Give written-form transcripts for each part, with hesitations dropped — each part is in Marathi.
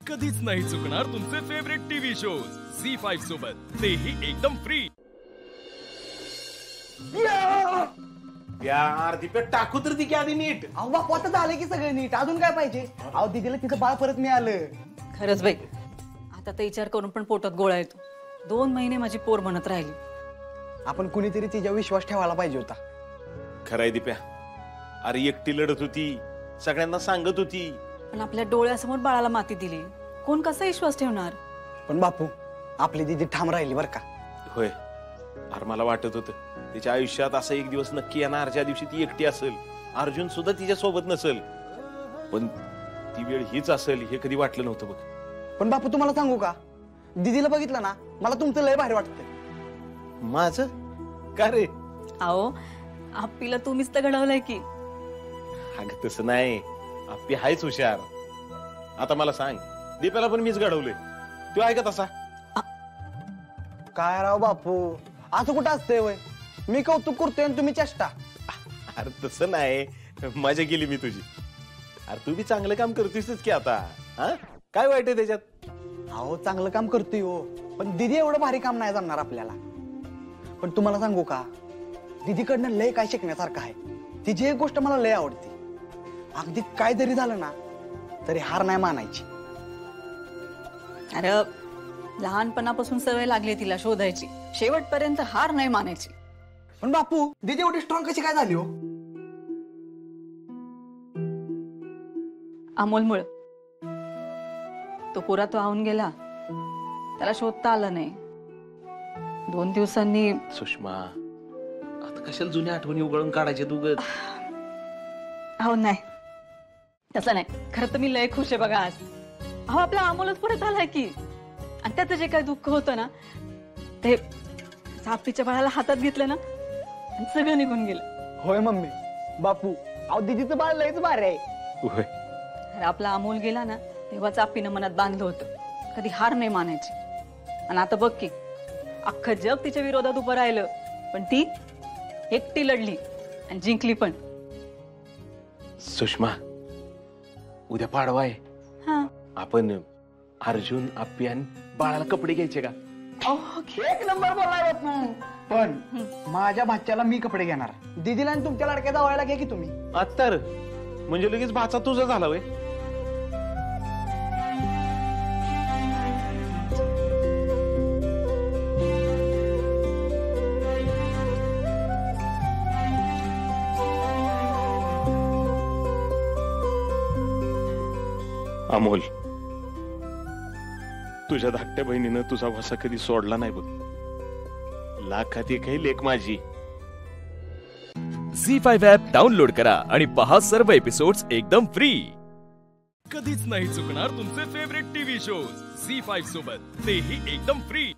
कधीच नाही चुकणार तुमचे फेवरेट टीव्ही शोज झी5 सोबत, तेही एकदम फ्री। यार दीपक टाकू तर ती की आधी नीट। अहो बापू आता झालं की सगळं नीट, अजून काय पाहिजे? अहो दीदीला तिचं बाळ परत मिळालं। खरंच बाई, आता तर विचार करून पण पोटात गोळा येतो। 2 महिने माझी पोर म्हणत राहिली। आपण कुणीतरी तिच्यावर विश्वास ठेवायला पाहिजे होता। खरंय दीप्या, अरे एकटी लढत होती, सगळ्यांना सांगत होती, पण आपल्या डोळ्यासमोर बाळाला माती दिली, कोण कसा विश्वास ठेवणार? पण बापू आपली दीदी ठाम राहिली बर का? होय। अरे मला वाटत होतं तिच्या आयुष्यात असा एक दिवस नक्की येणार ज्या दिवशी ती एकटी असेल, अर्जुन सुद्धा तिच्या सोबत नसेल, पण ती वेळ हीच असेल हे कधी वाटलं नव्हतं बघ। पण बापू तुम्हाला सांगू का, दीदीला बघितलं ना मला तुमचं लय भारी वाटतं। माझं का रे? अहो आपल्याला तुम्हीच तर घडवलंय की। अगं तसं नाही, आपली हायच हुशार। आता मला सांग, दीपाला पण मीच घडवलंय, तू ऐकत असा? काय राव बापू, असं कुठं असतंय वय? मी कौतुक करतोय आणि तुम्ही चेष्टा। अरे तसं नाही, मजा केली मी तुझी। अरे तू बी चांगलं काम करतोयस की आता, हा काय वाईट आहे त्याच्यात? अहो चांगलं काम करतोय हो, पण दीदी एवढं भारी काम नाही जमणार आपल्याला। पण तुम्हाला सांगू का, दीदीकडनं लय काय शिकण्यासारखं आहे। तिची एक गोष्ट मला लय आवडते, अगदी काय जरी झालं ना तरी हार नाही मानायची। अरे लहानपणापासून सवय लागली तिला शोधायची, शेवटपर्यंत हार नाही मानायची। पण बापू दीदी एवढी स्ट्रॉंग कशी काय झाली हो? अमोलमुळे। तो पुरा तो आहून गेला, त्याला शोधता आलं नाही। 2 दिवसांनी सुषमा, आता कशाला जुन्या आठवणी उघडून काढायचे तू? अहो नाही तसं नाही, खरं तर मी लय खुश आहे बघा आज। अहो आपला अमोलच परत आलाय की, आणि त्याचं जे काही दुःख होतं ना ते सापीच्या बाळाला हातात घेतलं ना आणि सगळं निघून गेलं। होय मम्मी बापू, अहो दीदीचं बाळ लयच भारी आहे। होय। अरे आपला अमोल गेला ना तेव्हा चापीनं मनात बांधलं होतं, कधी हार नाही मानायची। आणि आता बघ की अख्खं जग तिच्या विरोधात उभं राहिलं, पण ती एकटी लढली आणि जिंकली पण। सुषमा, उद्या पाडवा आहे, हा आपण अर्जुन, आप्पी आणि बाळाला कपडे घ्यायचे का? एक नंबर बोलाय बापू। पण माझ्या भाच्याला मी कपडे घेणार, दीदीला आणि तुमच्या लडक्या जावयाला घ्या की तुम्ही। आता म्हणजे लगेच भाचा तुझा झाला वय? अमोल, तुझ्या धाकट्या बहिणीनं तुझा भासा कधी सोडला नाही बघ। लाखात एकही लेक माझी। झी5 ऍप डाउनलोड करा आणि पहा सर्व एपिसोड्स एकदम फ्री। कधीच नाही चुकणार तुमचे फेवरेट टीव्ही शोज झी5 सोबत, तेही एकदम फ्री।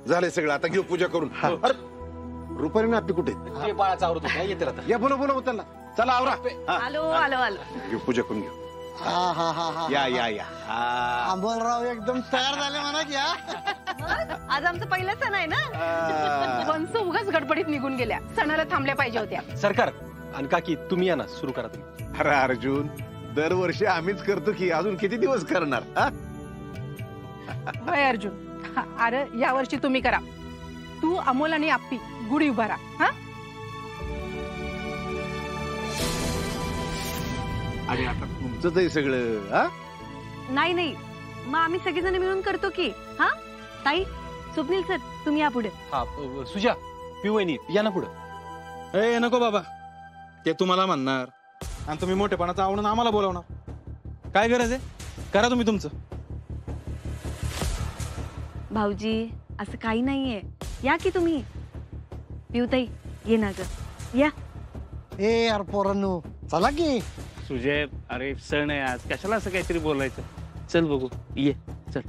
झाले सगळं, आता घेऊ पूजा करून। अरे रुपाली ना आपली कुठे? बाळाचा आवरत होता, येते आता। या बोला त्यांना, चला आवरा। आलो आलो आलो। घेऊ पूजा करून घेऊ। या या या। अमोलराव एकदम तयार झाले म्हणा की। आज आमचं पहिलं सण आहे ना, वंस उगाच गडबडीत निघून गेल्या, सणाला थांबल्या पाहिजे होत्या। सरकार आणि काकी तुम्ही या ना, सुरू करा तुम्ही। अरे अर्जुन, दरवर्षी आम्हीच करतो की, अजून किती दिवस करणार? होय अर्जुन, अरे या वर्षी तुम्ही करा। तू, अमोल आणि आप्पी गुढी उभारा। हा अरे आता तुमचंच आहे सगळं। हा नाही नाही, मग आम्ही सगळेजण मिळून करतो की। हा ताई, स्वप्नील सर तुम्ही या पुढे। हा सुजा, पिवणी या ना पुढं। ए नको बाबा, ते तुम्हाला म्हणणार आणि तुम्ही मोठेपणाचा आवडून आम्हाला बोलवणार, काय गरज आहे? करा तुम्ही तुमचं। भाऊजी असं काही नाहीये, या की तुम्ही। पिऊताई ये ना ग, या। ए यार पोरांनो चला की। सुजय, अरे सण आहे आज, कशाला असं काहीतरी बोलायचं? चल बघू ये चल.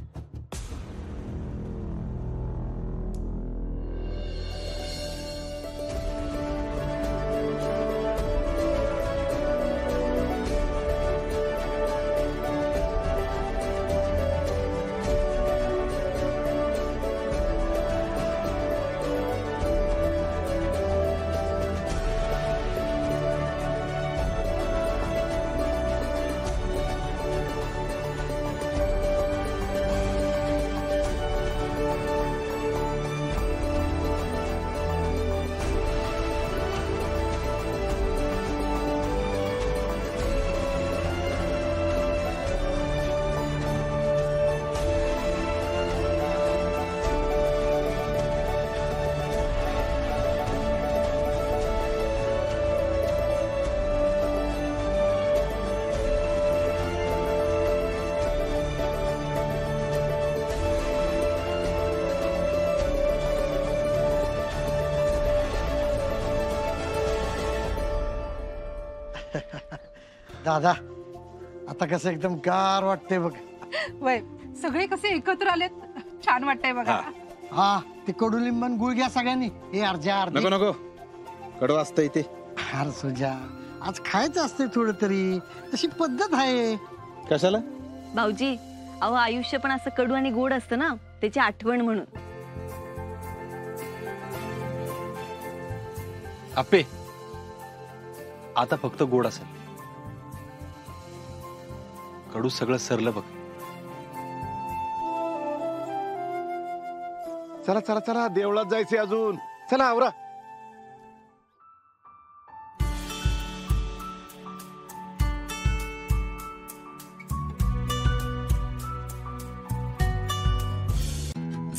दादा आता कसं एकदम गार वाटतंय बघ. वय सगळे कसे एकत्र आलेत छान वाटतंय बघा. हा ते कडुलिंबन गुळ घ्या सगळ्यांनी. हे अर्ध्या अर्धी. नको नको कडू असतं इथे. हार सुजा आज खायचं असते थोडं तरी, तशी पद्धत आहे. कशाला भाऊजी अहो आयुष्य पण असं कडू आणि गोड असतं ना, त्याची आठवण म्हणून. आपे आता फक्त गोड असेल, कडू सगळं सरलं बघ. चला चला चला देवळात जायचंय अजून. चला आवरा.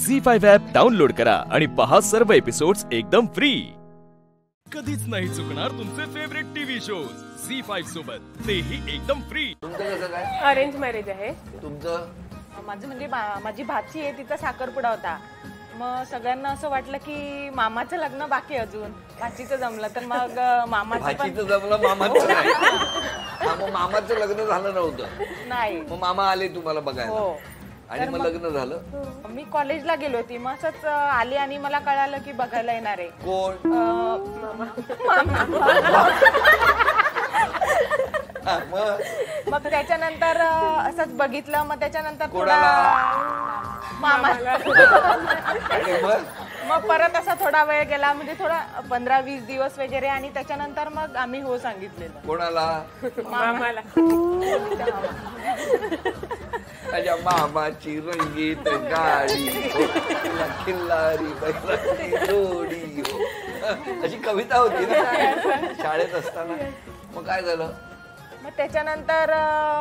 झी5 ॲप डाउनलोड करा आणि पहा सर्व एपिसोड्स एकदम फ्री. कधीच नाही चुकणार तुमचे फेवरेट टीव्ही शोज झी5 सोबत, तेही एकदम फ्री. तुमचं कसं काय? अरेंज मॅरेज आहे. तुमचं? माझं म्हणजे माझी भाची आहे, तिचा साखरपुडा होता. मग सगळ्यांना असं वाटलं की मामाचं लग्न बाकी अजून, भाचीचं जमलं तर मग भाचीचं जमलं, मामाचं नाही. मग मामाचं लग्न झालं नव्हतं नाही. मग मामा आले तुम्हाला बघायला. हो. आणि मग लग्न झालं. मी कॉलेजला गेलो होती, मग असंच आली आणि मला कळालं की बघायला येणार आहे. कोण? मग त्याच्यानंतर असंच बघितलं, मग त्याच्यानंतर थोडा मामा. मग परत असा थोडा वेळ गेला, म्हणजे थोडा 15-20 दिवस वगैरे, आणि त्याच्यानंतर मग आम्ही हो सांगितलेलं. कोणाला? मामाला. माझ्या मामाची रंगीत गाडी खिल्लारी बैलाची जोडी हो, अशी कविता होती ना शाळेत असताना. मग काय झालं? मग त्याच्यानंतर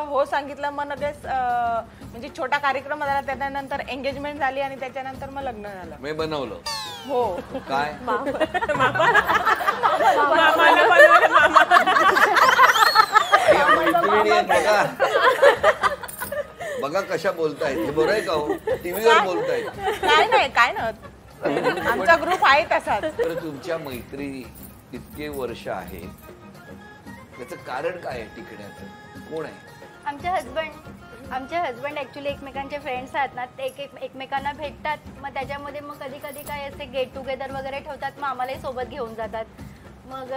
हो सांगितलं, मग लगेच म्हणजे छोटा कार्यक्रम झाला, त्याच्यानंतर एंगेजमेंट झाली आणि त्याच्यानंतर मग लग्न झालं. मी बनवलं. हो. काय? बघा बघा कशा बोलतायत, हे बरं आहे का हो? टीव्हीवर बोलतायत. काय नाही काय नाही, आमचा ग्रुप आहे तसाच. तर तुमच्या मैत्री इतके वर्ष आहे, त्याचं कारण काय आहे टिकण्याचं? कोण आहे? आमचे हजबंड ऍक्च्युली एकमेकांचे फ्रेंड्स आहेत ना, ते एकमेकांना भेटतात. मग त्याच्यामध्ये मग कधी कधी काय असे गेट टुगेदर वगैरे ठेवतात, मग आम्हालाही सोबत घेऊन जातात. मग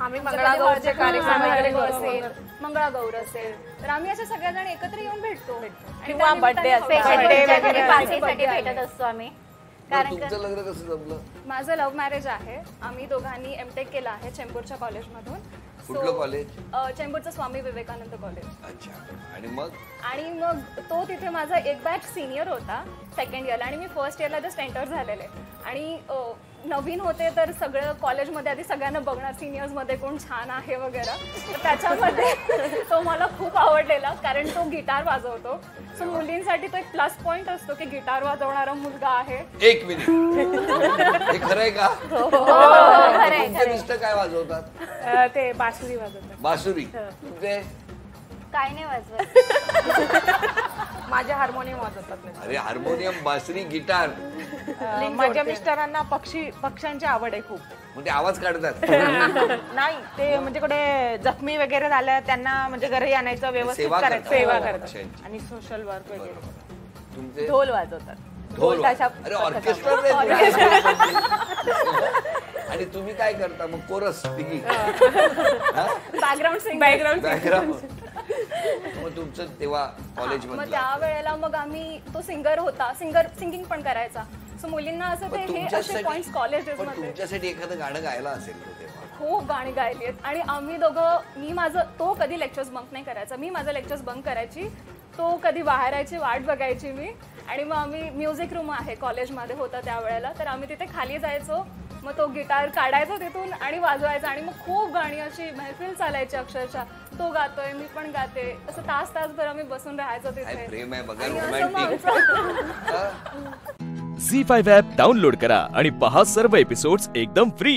आम्ही मंगळागौरचे कार्यक्रम असेल, मंगळागौर असेल तर आम्ही असे सगळेजण एकत्र येऊन भेटतो. किंवा बर्थडे पार्टीसाठी भेटत असतो आम्ही. तुमचं लग्न कसं जमलं? माझं लव्ह मॅरेज आहे. आम्ही दोघांनी एमटेक केलं आहे चेंबूरच्या कॉलेजमधून. कुठलं कॉलेज? चेंबूरचं स्वामी विवेकानंद कॉलेज. अच्छा. आणि मग तो तिथे माझा एक बॅच सिनियर होता सेकंड इयरला, आणि मी फर्स्ट इयरला जस्ट एंटर झालेले. आणि नवीन होते तर सगळं कॉलेजमध्ये आधी सगळ्यांना बघणार सिनियर्समध्ये कोण छान आहे वगैरे. तर त्याच्यामध्ये तो मला खूप आवडलेला, कारण तो गिटार वाजवतो. सो मुलींसाठी तो एक प्लस पॉइंट असतो की गिटार वाजवणारा मुलगा आहे. एक मिनिट, हे खरंय का? तुमचे मिस्टर काय वाजवतात? ते बासुरी वाजवतात. बासुरी. तुमचे? काय नाही वाजवत. माझ्या हार्मोनियम वाजवतात. अरे हार्मोनियम, बासरी, गिटार. माझ्या मिस्टरांना पक्ष्यांची आवड आहे खूप. म्हणजे आवाज काढतात. नाही ते म्हणजे कुठे जखमी वगैरे झालं त्यांना म्हणजे घरी आणायचं, व्यवस्थित करायचं, सेवा करतात आणि सोशल वर्क वगैरे. तुमचे ढोल वाजवतात. ढोल. अरे ऑर्केस्ट्रा. आणि तुम्ही काय करता मग? कोरस तिघी? बॅकग्राऊंड मग तुमचं तेव्हा कॉलेज मग त्या वेळेला मग आम्ही तो सिंगर होता, सिंगिंग पण करायचा. सो मुलींना असं ते हे असे पॉइंट्स कॉलेजेस मध्ये. तुमच्यासाठी एखादं गाणं गायला असेल खूप गाणी गायली आहेत. आणि आम्ही दोघं, तो कधी लेक्चर्स बंक नाही करायचा, मी माझं लेक्चर्स बंक करायची, तो कधी बाहेरायची वाट बघायची मी. आणि मग आम्ही म्युझिक रूम आहे कॉलेजमध्ये होता त्यावेळेला, तर आम्ही तिथे खाली जायचो, मग तो गिटार काढायचा तिथून आणि वाजवायचा आणि मग खूप गाणी अशी महफिल चालायची अक्षरशः. तो गातोय, मी पण गाते, असं तासभर आम्ही बसून राहायचो तिथे. प्रेम आहे बघा. झी5 ॲप डाउनलोड करा आणि पहा सर्व एपिसोड्स एकदम फ्री.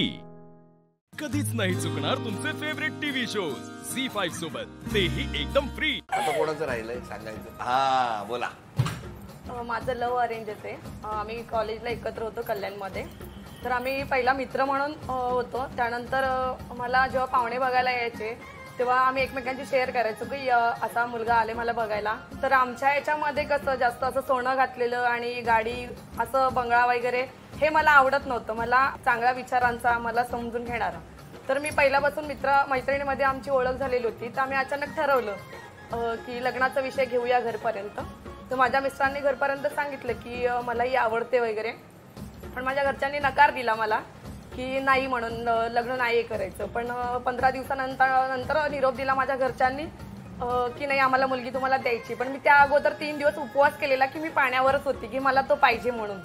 कधीच नाही चुकणार तुमचे फेवरेट टीव्ही शोज झी5 सोबत, तेही एकदम फ्री. आता कोणाचं राहिलंय सांगायचं? हा बोला. माझं लव्ह अरेंज आहे. आम्ही कॉलेजला एकत्र होतो कल्याणमध्ये. तर आम्ही पहिला मित्र म्हणून होतो. त्यानंतर मला जेव्हा पाहुणे बघायला यायचे तेव्हा आम्ही एकमेकांची शेअर करायचो की असा मुलगा आले मला बघायला. तर आमच्या याच्यामध्ये कसं जास्त असं सोनं घातलेलं आणि गाडी असं बंगळा वगैरे हे मला आवडत नव्हतं. मला चांगल्या विचारांचा, मला समजून घेणारा. तर मी पहिल्यापासून मैत्रिणीमध्ये आमची ओळख झालेली होती. तर आम्ही अचानक ठरवलं की लग्नाचा विषय घेऊया घरपर्यंत. तर माझ्या मिस्टरांनी घरपर्यंत सांगितलं की मलाही आवडते वगैरे, पण माझ्या घरच्यांनी नकार दिला मला की नाही म्हणून लग्न नाही करायचं. पण 15 दिवसानंतर निरोप दिला माझ्या घरच्यांनी की नाही आम्हाला मुलगी तुम्हाला द्यायची. पण मी त्या अगोदर 3 दिवस उपवास केलेला की मी पाण्यावरच होती की मला तो पाहिजे म्हणून.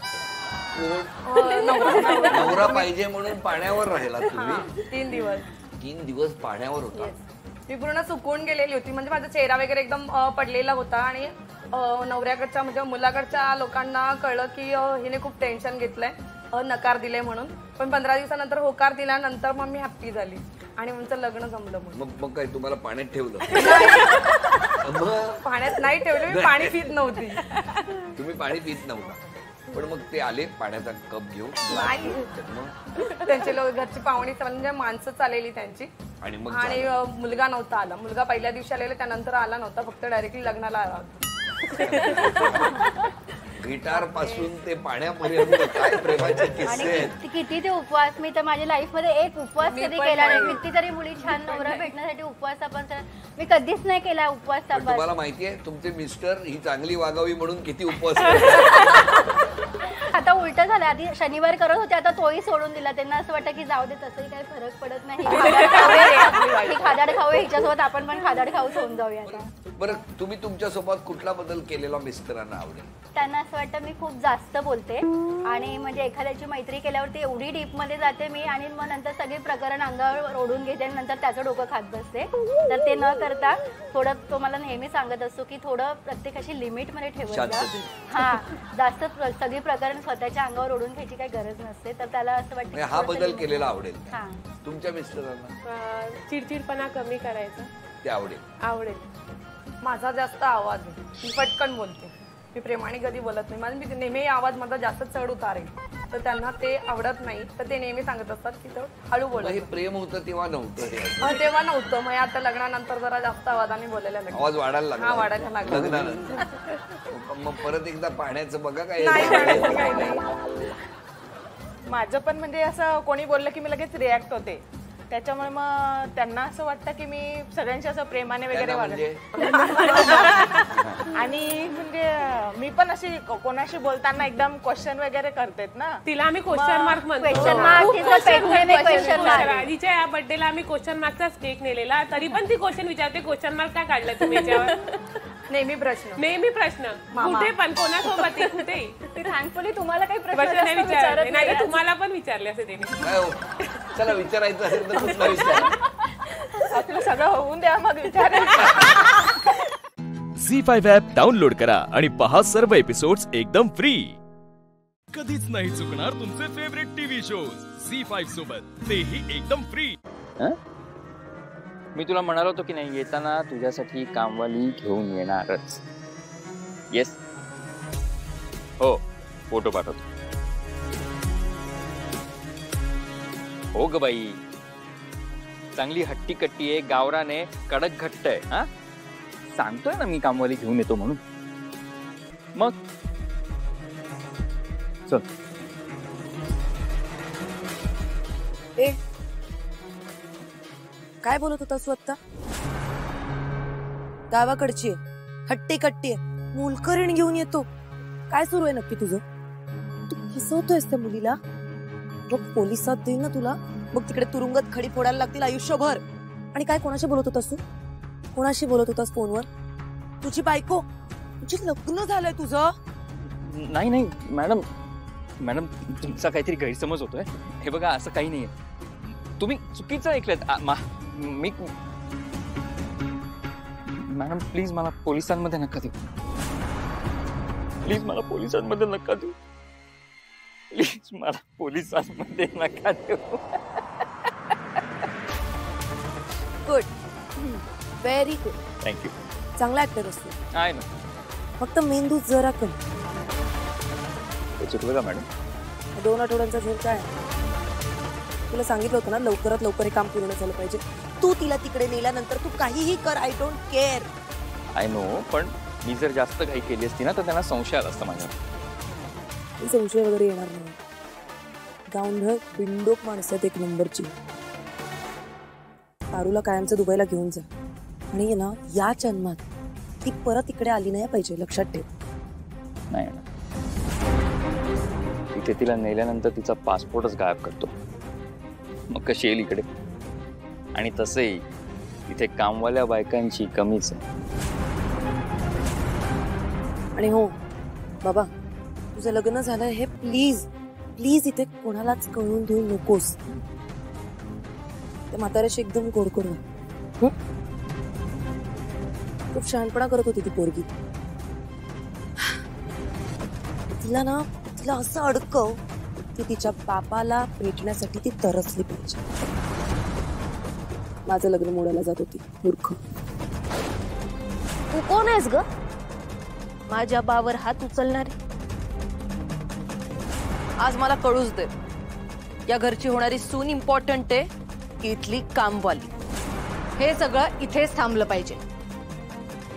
नवरा पाहिजे म्हणून पाण्यावर राहिला तुम्ही? 3 दिवस पाण्यावर होता. मी पूर्ण सुकून गेलेली होती. म्हणजे माझा चेहरा वगैरे एकदम पडलेला होता. आणि नवऱ्याकडच्या म्हणजे मुलाकडच्या लोकांना कळलं की हिने खूप टेन्शन घेतलंय, नकार दिले म्हणून. पण 15 दिवसानंतर होकार दिल्यानंतर मग मी हॅप्पी झाली आणि आमचं लग्न जमलं. मग काय तुम्हाला पाण्यात ठेवलं? पाण्यात नाही ठेवलं, मी पाणी पित नव्हती. तुम्ही पाणी पित नव्हता, पण मग ते आले पाण्याचा कप घेऊन? त्यांचे लोक घरची पाहुणी म्हणजे माणसं चाललेली त्यांची. आणि मुलगा नव्हता आला. मुलगा पहिल्या दिवशी आलेला, त्यानंतर आला नव्हता, फक्त डायरेक्टली लग्नाला आला होता. गिटार पासून ते पाण्यापर्यंत काय प्रेमाचे किस्से आहेत. किती ते उपवास. मी तर माझ्या लाईफ मध्ये एक उपवास कधी केला नाही. कितीतरी मुली छान नवरा भेटण्यासाठी उपवास आपण, मी कधीच नाही केला उपवास. तुम्हाला माहितीये तुमचे मिस्टर ही चांगली वागावी म्हणून किती उपवास. आता उलट झालं. आधी शनिवार करत होते, आता तोही सोडून दिला. त्यांना असं वाटतं की जाऊ दे, तसंही काही फरक पडत नाही. खादाड खाऊ, हिच्यासोबत आपण पण खादाड खाऊच होऊन जाऊया. बरं, तुम्ही तुमच्यासोबत कुठला बदल केलेला मिस्टरांना आवडेल? त्यांना असं वाटतं मी खूप जास्त बोलते आणि म्हणजे एखाद्याची मैत्री केल्यावरती एवढी डीप मध्ये जाते मी, आणि मग नंतर सगळे प्रकरण अंगावर ओढून घेते आणि नंतर त्याचं डोकं खात बसते. तर ते न करता थोडं, तो मला नेहमी सांगत असतो की थोडं प्रत्येकाची लिमिट मध्ये ठेवत जा. हा, जास्त सगळी प्रकरण स्वतःच्या अंगावर ओढून घ्यायची काही गरज नसते. तर त्याला असं वाटतं हा बदल केलेला आवडेल. तुमच्या मिस्टरांना? चिडचिडपणा कमी करायचा ते आवडेल. माझा जास्त आवाज आहे, मी पटकन बोलते. मी प्रेमाने कधी बोलत नाही. मी नेहमी आवाज माझा जास्त चढ उतार आहे, तर त्यांना ते आवडत नाही. तर ते नेहमी सांगत असतात की तो हळू बोल. हे प्रेम होतं तेव्हा नव्हतं? तेव्हा नव्हतं. मग आता लग्नानंतर जरा जास्त आवाजाने बोलायला लागला. आवाज वाढायला लागला? हा, वाढायला लागला लग्नानंतर. मग परत एकदा पाण्याचं बघा काय. माझं पण म्हणजे असं कोणी बोललं की मी लगेच रिॲक्ट होते. त्याच्यामुळे मग त्यांना असं वाटतं की मी सगळ्यांशी असं प्रेमाने वगैरे वागते. आणि म्हणजे मी पण अशी कोणाशी बोलताना एकदम क्वेश्चन वगैरे करतेत ना. तिला आम्ही क्वेश्चन मार्क म्हणतो. आधीच्या या बर्थडेला आम्ही क्वेश्चन मार्कचाच केक नेलेला, तरी पण ती क्वेश्चन विचारते क्वेश्चन मार्क का काढला तुम्ही याच्यावर. नेहमी प्रश्न कुठे पण कोणासोबत कुठे. थँकफुली तुम्हाला काही प्रश्न नाही विचारले, नाही तुम्हाला पण विचारले असे त्यांनी. चला विचारायचं असेल तर कुठला विचार. आपलं सगळं होऊन द्या मग विचार. झी5 ॲप डाउनलोड करा आणि पहा सर्व एपिसोड्स एकदम फ्री. कधीच नाही चुकणार तुमचे फेवरेट टीव्ही शोज झी5 सोबत, तेही एकदम फ्री. मी तुला म्हणालो होतो की नाही, येताना तुझ्यासाठी कामवाली घेऊन येणारच. येस, हो, फोटो पाठवतो. हो ग बाई, चांगली हट्टी कट्टी आहे, गावरान आहे, कडक घट्ट आहे. हा सांगतोय ना मी कामवाली घेऊन येतो म्हणून. मग चल. ए काय बोलत होता तू आता? गावाकडची हट्टी कट्टी मोलकरीण घेऊन येतो. काय सुरू आहे नक्की तुझं? तू फसवतोयस त्या मुलीला. बघ पोलिसात देईल ना तुला. मग तिकडे तुरुंगात खडी फोडायला लागतील आयुष्यभर. आणि काय कोणाशी बोलत होतास तू? कोणाशी बोलत होतास फोनवर? तुझी बायको, तुझी लग्न झालंय तुझं? नाही नाही मॅडम, मॅडम तुमचा काहीतरी गैरसमज होतोय. हे बघा असं काही नाहीये, तुम्ही चुकीचं ऐकलंत. मी मॅडम प्लीज मला पोलिसांमध्ये नका देऊ. प्लीज मला पोलिसांमध्ये नका देऊ. प्लीज मला पोलिसांमध्ये नका देऊ. Good, very good. थँक्यू. चांगला ऍक्टर असतो. आहे ना. फक्त मेंदू जरा कमी. चुकलं का मॅडम? 2 आठवड्यांचा झोल काय? तुला सांगितलं होतं ना लवकरात लवकर हे काम पूर्ण झालं पाहिजे. तू तिला तिकडे नेल्यानंतर तू काहीही कर, I don't care. I know, पण मी जर जास्त काही केली असती ना तर त्यांना संशय आला असता माझ्या. संशय वगैरे येणार नाही. गावंढळ बिंडोक माणसं आहेत एक नंबरची. पारूला कायमचं दुबईला घेऊन जा. आणि ना या जन्मात ती परत इकडे आली नाही पाहिजे, लक्षात ठेव. नाही, तिथे तिला नेल्यानंतर तिचा पासपोर्टच गायब करतो. मग कशी येईल इकडे? आणि तसंही इथे कामवाल्या बायकांची कमीच आहे. आणि हो बाबा, तुझं लग्न झालं हे प्लीज प्लीज इथे कोणालाच कळून देऊ नकोस. त्या म्हाताऱ्याशी एकदम गोड करू. खूप शहाणपणा करत होती ती पोरगी. तिला ना, तिला असं अडकव की तिच्या बापाला भेटण्यासाठी ती तरसली पाहिजे. माझं लग्न मोडायला जात होती मूर्ख. तू कोण आहेस ग? माझ्या बावर हात उचलणारे. आज मला कळूच दे, या घरची होणारी सून इम्पॉर्टंट आहे की इथली कामवाली? हे सगळं इथेच थांबलं पाहिजे.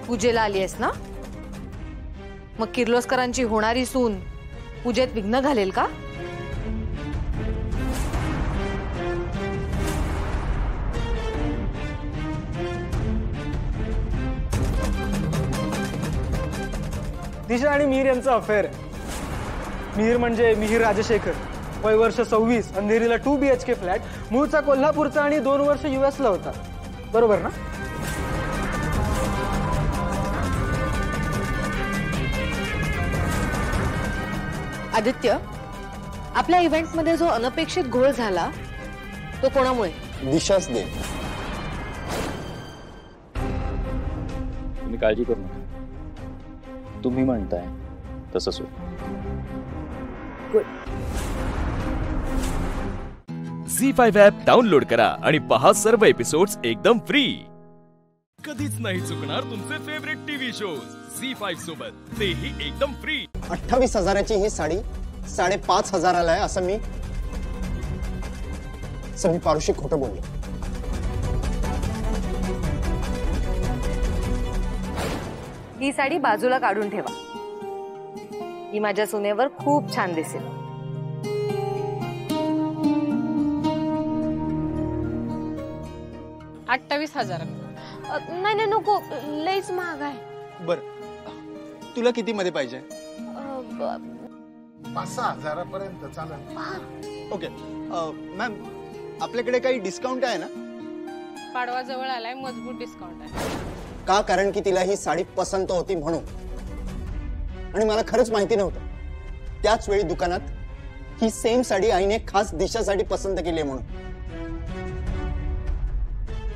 पूजेला आली आहेस ना, मग किर्लोस्करांची होणारी सून पूजेत विघ्न घालेल का? दिशा आणि मिहीर यांचं अफेअर आहे. मिहीर म्हणजे मिहीर राजशेखर, वय वर्ष 26, अंधेरीला 2 BHK फ्लॅट, मूळचा कोल्हापूरचा आणि 2 वर्ष US ला होता. बरोबर ना? आदित्य, आपल्या इव्हेंटमध्ये जो अनपेक्षित घोळ झाला तो कोणामुळे? दिशाच दे. तुम्ही काळजी करू नका, तुम्ही म्हणताय तसंच होईल. झी5 ॲप डाउनलोड करा आणि पहा सर्व एपिसोड्स एकदम फ्री. कधीच नाही चुकणार तुमचे फेवरेट टीव्ही शोज झी5 सोबत, तेही एकदम फ्री. 28,000ची ही साडी 5,500 आहे असं मी पारुशी खोटं बोललो. ही साडी बाजूला काढून ठेवा. ही माझ्या सुनेवर खूप छान दिसेल. नाही नको, लईच महाग आहे. बर, तुला किती मध्ये पाहिजे? 5-6 हजारापर्यंत चालेल. ओके मॅम, आपल्याकडे काही डिस्काउंट आहे ना? पाडवा जवळ आलाय, मजबूत डिस्काउंट आहे. का? कारण की तिला ही साडी पसंत होती म्हणून. आणि मला खरंच माहिती नव्हतं त्याच वेळी दुकानात ही सेम साडी आईने खास दिशासाठी पसंत केली आहे म्हणून.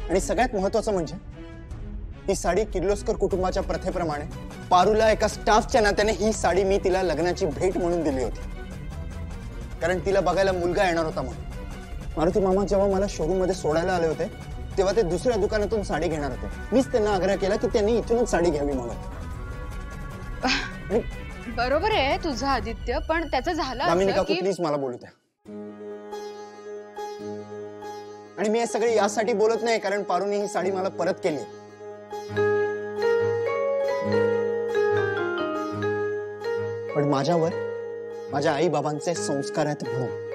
आणि सगळ्यात महत्वाचं म्हणजे ही साडी किर्लोस्कर कुटुंबाच्या प्रथेप्रमाणे पारूला एका स्टाफच्या नात्याने ही साडी मी तिला लग्नाची भेट म्हणून दिली होती. कारण तिला बघायला मुलगा येणार होता म्हणून. मारुती मामा जेव्हा मला शोरूम मध्ये सोडायला आले होते तेव्हा ते दुसऱ्या दुकानातून साडी घेणार होते. मीच त्यांना आग्रह केला की त्यांनी इथूनच साडी घ्यावी म्हणून. बरोबर आहे तुझं आदित्य, पण त्याचं झालं दामिनी काकू प्लीज मला बोलू द्या. आणि मी हे सगळे यासाठी बोलत नाही कारण पारूने ही साडी मला परत केली, पण माझ्यावर माझ्या आई बाबांचे संस्कार आहेत म्हणून.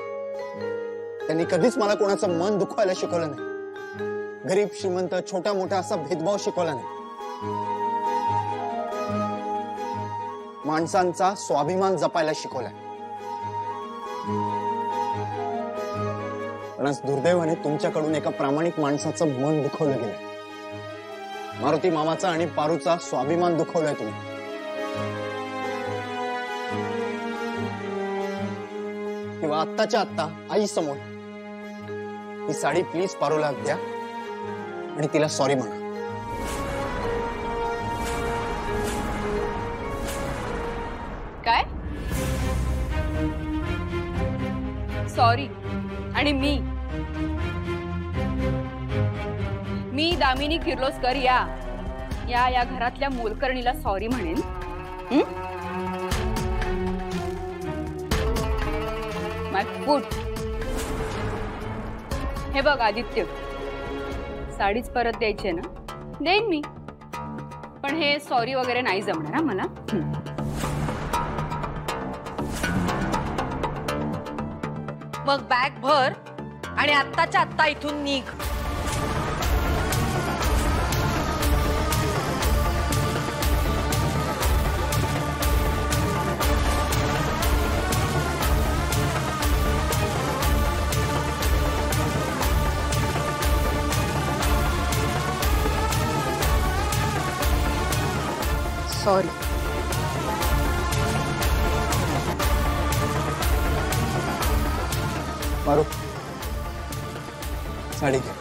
त्यांनी कधीच मला कोणाचं मन दुखवायला शिकवलं नाही, गरीब श्रीमंत छोटा मोठा असा भेदभाव शिकवला नाही. माणसांचा स्वाभिमान जपायला शिकवलाय. पण आज दुर्दैवाने तुमच्याकडून एका प्रामाणिक माणसाचं मन दुखवलं गेलं. मारुती मामाचा आणि पारूचा स्वाभिमान दुखवलाय तुम्ही. किंवा आत्ताच्या आत्ता आई समोर ही साडी प्लीज पारूला द्या आणि तिला सॉरी म्हणा. काय सॉरी? आणि मी दामिनी किर्लोस्कर या घरातल्या मोलकरणीला सॉरी म्हणेन? माय फूट. हे बघ आदित्य, साडीच परत द्यायची आहे ना, देईन मी, पण हे सॉरी वगैरे नाही जमणार हा मला. मग बॅग भर आणि आत्ताच्या आत्ता इथून निघ. सॉरी. पारू, साडी घे.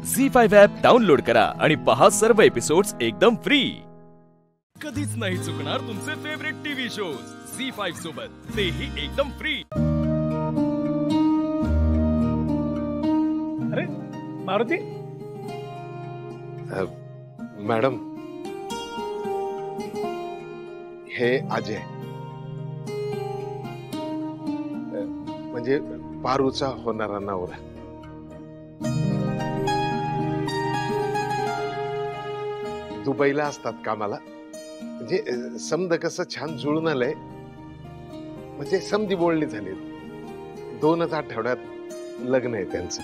झी5 ॲप डाउनलोड करा आणि पहा सर्व एपिसोड्स एकदम फ्री. कधीच नाही चुकणार तुमचे फेवरेट टीव्ही शोज झी5 सोबत, तेही एकदम फ्री. अरे मारुती. मॅडम, हे अजय, म्हणजे पारूचा होणारा नवरा. दुबईला असतात कामाला. म्हणजे समद कसं छान जुळून आलंय, म्हणजे समधी बोलणी झाली. 2च आठवड्यात लग्न आहे त्यांचं.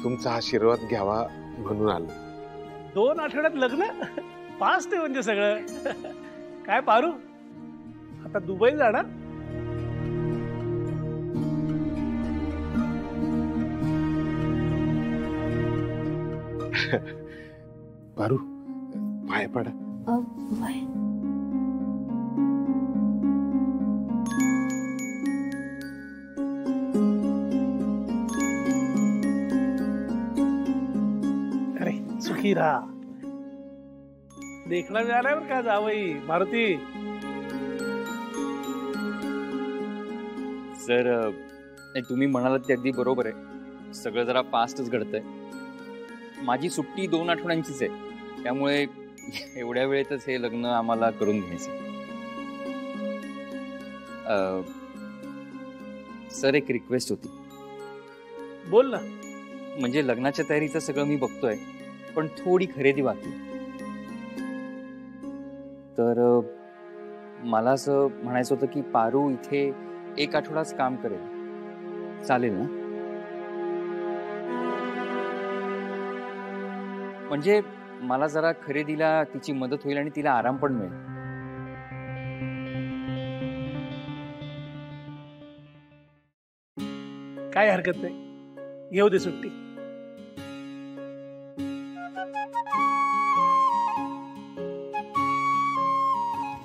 तुमचा आशीर्वाद घ्यावा म्हणून आलो. 2 आठवड्यात लग्न? फास्ट आहे म्हणजे सगळं. काय पारू, आता दुबई जाणार? पारू, पाय पडा. अरे सुखी रहा. देखना मिळालाय बरं का जावई. मारुती सर, तुम्ही म्हणालात ते अगदी बरोबर आहे. सगळं जरा फास्टच घडतंय. माझी सुट्टी 2 आठवड्यांचीच आहे, त्यामुळे एवढ्या वेळेतच हे लग्न आम्हाला करून घ्यायचं. सर, एक रिक्वेस्ट होती. बोल ना. म्हणजे लग्नाच्या तयारीचं सगळं मी बघतोय, पण थोडी खरेदी बाकी. तर मला असं म्हणायचं होतं की पारू इथे 1 आठवडाच काम करेल, चालेल ना? म्हणजे मला जरा खरेदीला तिची मदत होईल आणि तिला आराम पण मिळेल. काय हरकत नाही, घेऊ दे सुट्टी.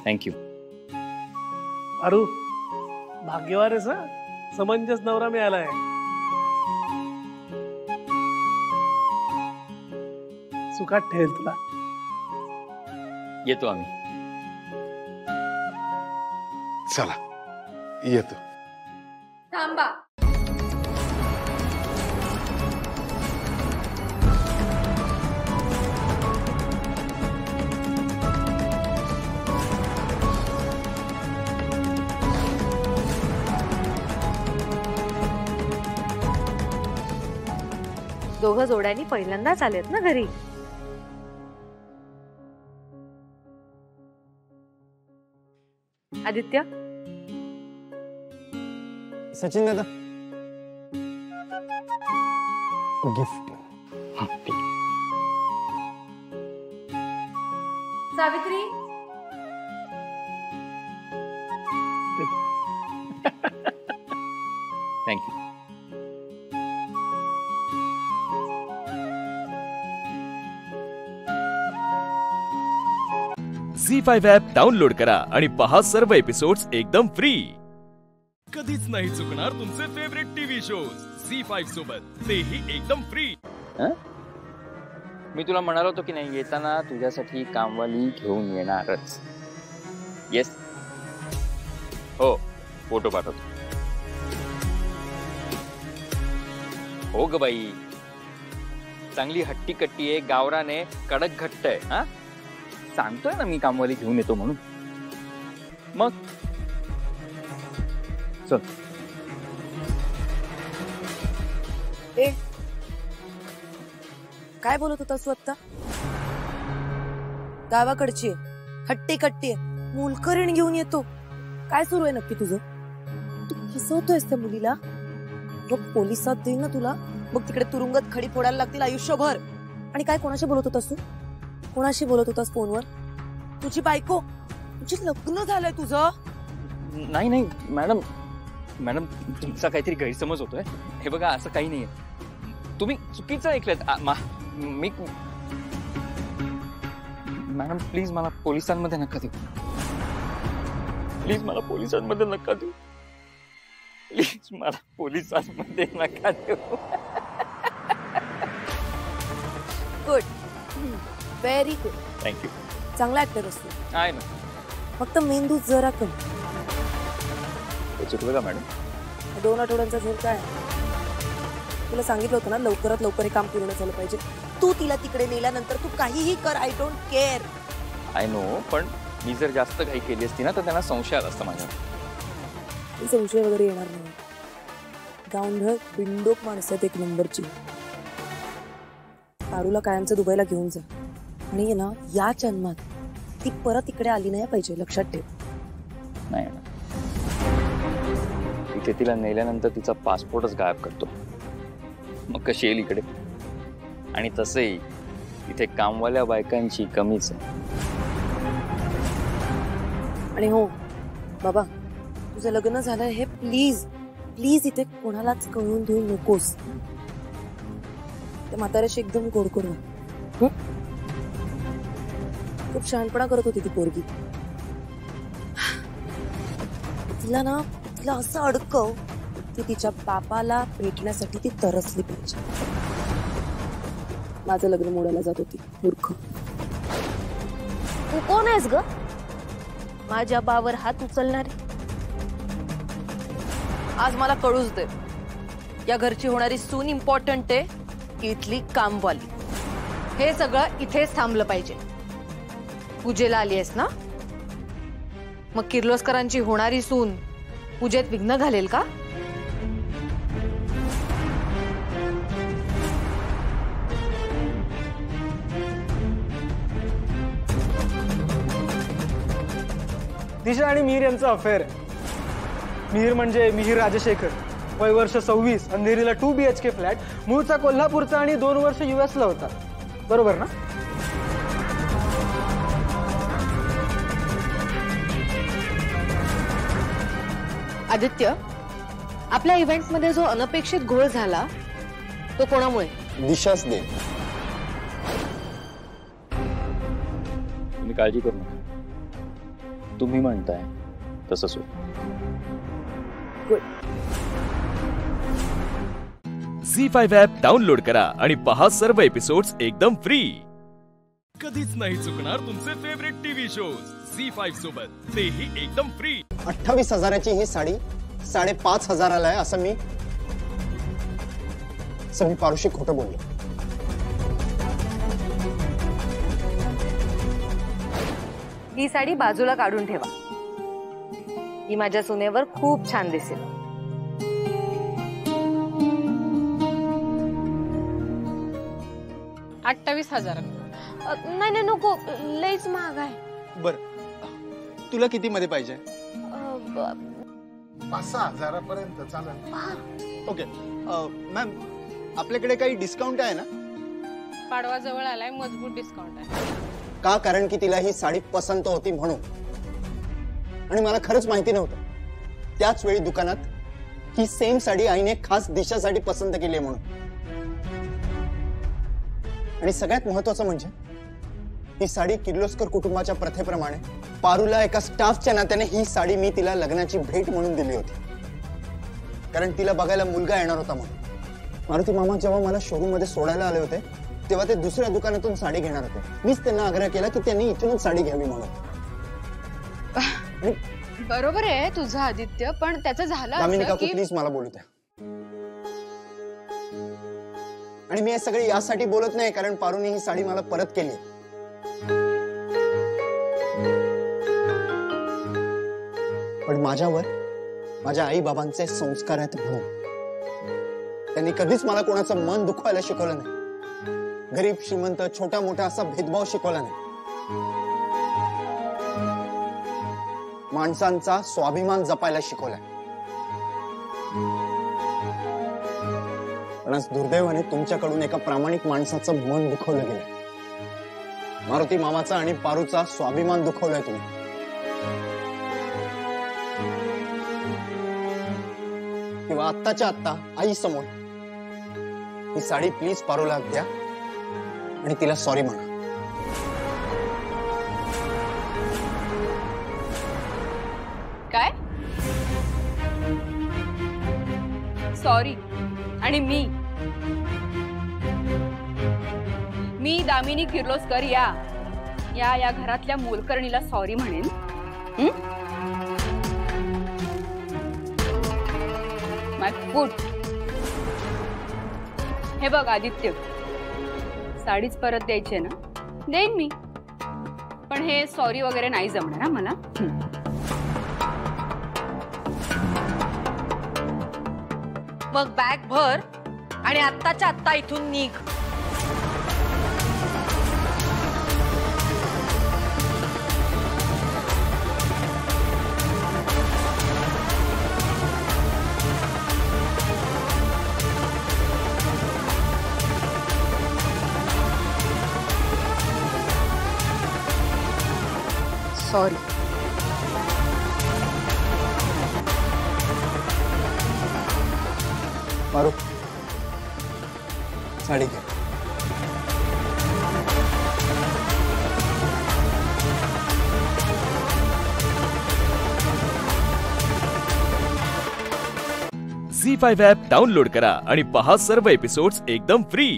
थँक्यू. अरू, भाग्यवान आहेस हं? समंजस नवरा मिळालाय. सुखात ठेवेल तुला. येतो आम्ही. चला, येतो. थांबा. दोघं जोड्यांनी पहिल्यांदाच आलेत ना घरी. आदित्य, सचिन दादा gift. Savitri, thank you. Zee5 app download करा आणि पहा सर्व एपिसोड्स एकदम फ्री. कधीच नाही चुकणार तुमचे फेवरेट टीव्ही शोज झी5 सोबत, तेही एकदम फ्री. मी तुला म्हणालो होतो की नाही, येताना तुझ्यासाठी कामवाली घेऊन येणारच. येस, हो, फोटो पाठवतो. हो ग बाई, चांगली हट्टी कट्टी आहे, गावरान आहे, कडक घट्ट आहे. हा, सांगतोय ना मी कामवाली घेऊन येतो म्हणून. मग चल. ए, काय बोलत होता तू आता? गावाकडची आहे, हट्टी कट्टी आहे, मोलकरीण घेऊन येतो. काय सुरू आहे नक्की तुझं? तू फसवतोयस त्या मुलीला. मग पोलिसात देईल ना तुला, मग तिकडे तुरुंगात खडी फोडायला लागतील आयुष्यभर. आणि काय कोणाशी बोलत होतास तू? कोणाशी बोलत होतास फोनवर? तुझी बायको, तुझी लग्न झालंय तुझं? नाही नाही मॅडम, मॅडम तुमचा काहीतरी गैरसमज होतोय. हे बघा, असं काही नाहीये, तुम्ही चुकीचं ऐकलंत. मी मॅडम प्लीज मला पोलिसांमध्ये नका देऊ. प्लीज मला पोलिसांमध्ये नका देऊ. प्लीज मला पोलिसांमध्ये नका देऊ. Good, very good. थँक्यू. चांगला ऍक्टर असतो. आहे ना, फक्त मेंदू जरा कमी. चुकलं का मॅडम? 2 आठवड्यांचा झोल काय? तुला सांगितलं होतं ना, लवकरात लवकर हे काम पूर्ण झालं पाहिजे. तू तिला तिकडे नेल्यानंतर तू काहीही कर, I don't care. I know, पण मी जर जास्त काही केली असती ना तर त्यांना संशय आला असता माझ्या. संशय वगैरे येणार नाही. गावंढळ बिंडोक माणसं आहेत एक नंबरची. पारूला कायमचं दुबईला घेऊन जा, आणि ना या जन्मात ती परत इकडे आली नाही पाहिजे, लक्षात ठेव. नाही, इथे तिला नेल्यानंतर तिचा पासपोर्टच गायब करतो. मग कशी येईल इकडे? आणि तसंही इथे कामवाल्या बायकांची कमीच आहे. आणि हो बाबा, तुझं लग्न झालंय हे प्लीज प्लीज इथे कोणालाच कळून देऊ नकोस. त्या म्हाताऱ्याशी एकदम गोड करू. खूप शहाणपणा करत होती ती पोरगी. तिला ना, तिला असं अडकव की तिच्या बापाला भेटण्यासाठी ती तरसली पाहिजे. माझं लग्न मोडायला जात होती, मूर्ख. तू कोण आहेस ग माझ्या बावर हात उचलणारे? आज मला कळूच दे, या घरची होणारी सून इम्पॉर्टंट आहे की इथली कामवाली? हे सगळं इथेच थांबलं पाहिजे. पूजेला आली आहेस ना, मग किर्लोस्करांची होणारी सून पूजेत विघ्न घालेल का? दिशा आणि मिहीर यांचं अफेअर आहे. मिहीर म्हणजे मिहीर राजशेखर, वय वर्ष 26, अंधेरीला 2 BHK फ्लॅट, मूळचा कोल्हापूरचा आणि 2 वर्ष US ला होता. बरोबर ना? आदित्य, आपल्या इव्हेंटमध्ये जो अनपेक्षित घोळ झाला तो कोणामुळे? दिशाच दे. तुम्ही काळजी करू नका, तुम्ही म्हणताय तसंच होईल. झी5 ॲप डाउनलोड करा आणि पहा सर्व एपिसोड्स एकदम फ्री. कधीच नाही चुकणार तुमचे फेवरेट टीव्ही शोज झी5 सोबत, तेही एकदम फ्री. 28,000ची ही साडी 5,500 आहे असं मी पारुशी खोटं बोललो. ही साडी बाजूला काढून ठेवा, ही माझ्या सुनेवर खूप छान दिसेल. 27,000. नाही नाही नको, लईच महाग आहे. बर, तुला किती मध्ये पाहिजे? 5-6 हजारापर्यंत चालेल. ओके मॅम, आपल्याकडे काही डिस्काउंट आहे ना? पाडवा जवळ आलाय, मजबूत डिस्काउंट आहे. का? कारण की तिला ही साडी पसंत होती म्हणून. आणि मला खरंच माहिती नव्हतं त्याच वेळी दुकानात ही सेम साडी आईने खास दिशासाठी पसंत केली म्हणून. आणि सगळ्यात महत्वाचं म्हणजे ही साडी किर्लोस्कर कुटुंबाच्या प्रथेप्रमाणे पारूला एका स्टाफच्या नात्याने ही साडी मी तिला लग्नाची भेट म्हणून दिली होती. कारण तिला बघायला मुलगा येणार होता म्हणून. मारुती मामा जेव्हा मला शोरूम मध्ये सोडायला आले होते तेव्हा ते दुसऱ्या दुकानातून साडी घेणार होते. मीच त्यांना आग्रह केला की त्यांनी इथूनच साडी घ्यावी म्हणून. बरोबर आहे तुझं आदित्य, पण त्याचं झालं दामिनी असं काकू, की प्लीज मला बोलू द्या. आणि मी हे सगळे यासाठी बोलत नाही कारण पारूने ही साडी मला परत केली. पण माझ्यावर माझ्या आई बाबांचे संस्कार आहेत म्हणून. त्यांनी कधीच मला कोणाचं मन दुखवायला शिकवलं नाही. गरीब श्रीमंत छोटा मोठा असा भेदभाव शिकवला नाही. माणसांचा स्वाभिमान जपायला शिकवलाय. पण आज दुर्दैवाने तुमच्याकडून एका प्रामाणिक माणसाचं मन दुखवलं गेलं. मारुती मामाचा आणि पारूचा स्वाभिमान दुखवलाय तुम्ही. किंवा आत्ताच्या आत्ता आई समोर ही साडी प्लीज पारूला द्या आणि तिला सॉरी म्हणा. काय सॉरी? आणि मी दामिनी किर्लोस्कर या घरातल्या मोलकरणीला सॉरी म्हणेन? माय फूट. हे बघ आदित्य, साडीच परत द्यायची ना, देईन मी, पण हे सॉरी वगैरे नाही जमणार मला. मग बॅग भर आणि आत्ताच्या आत्ता इथून निघ. सॉरी. मारू, साडी घ्या. झी5 ॲप डाउनलोड करा आणि पहा सर्व एपिसोड्स एकदम फ्री.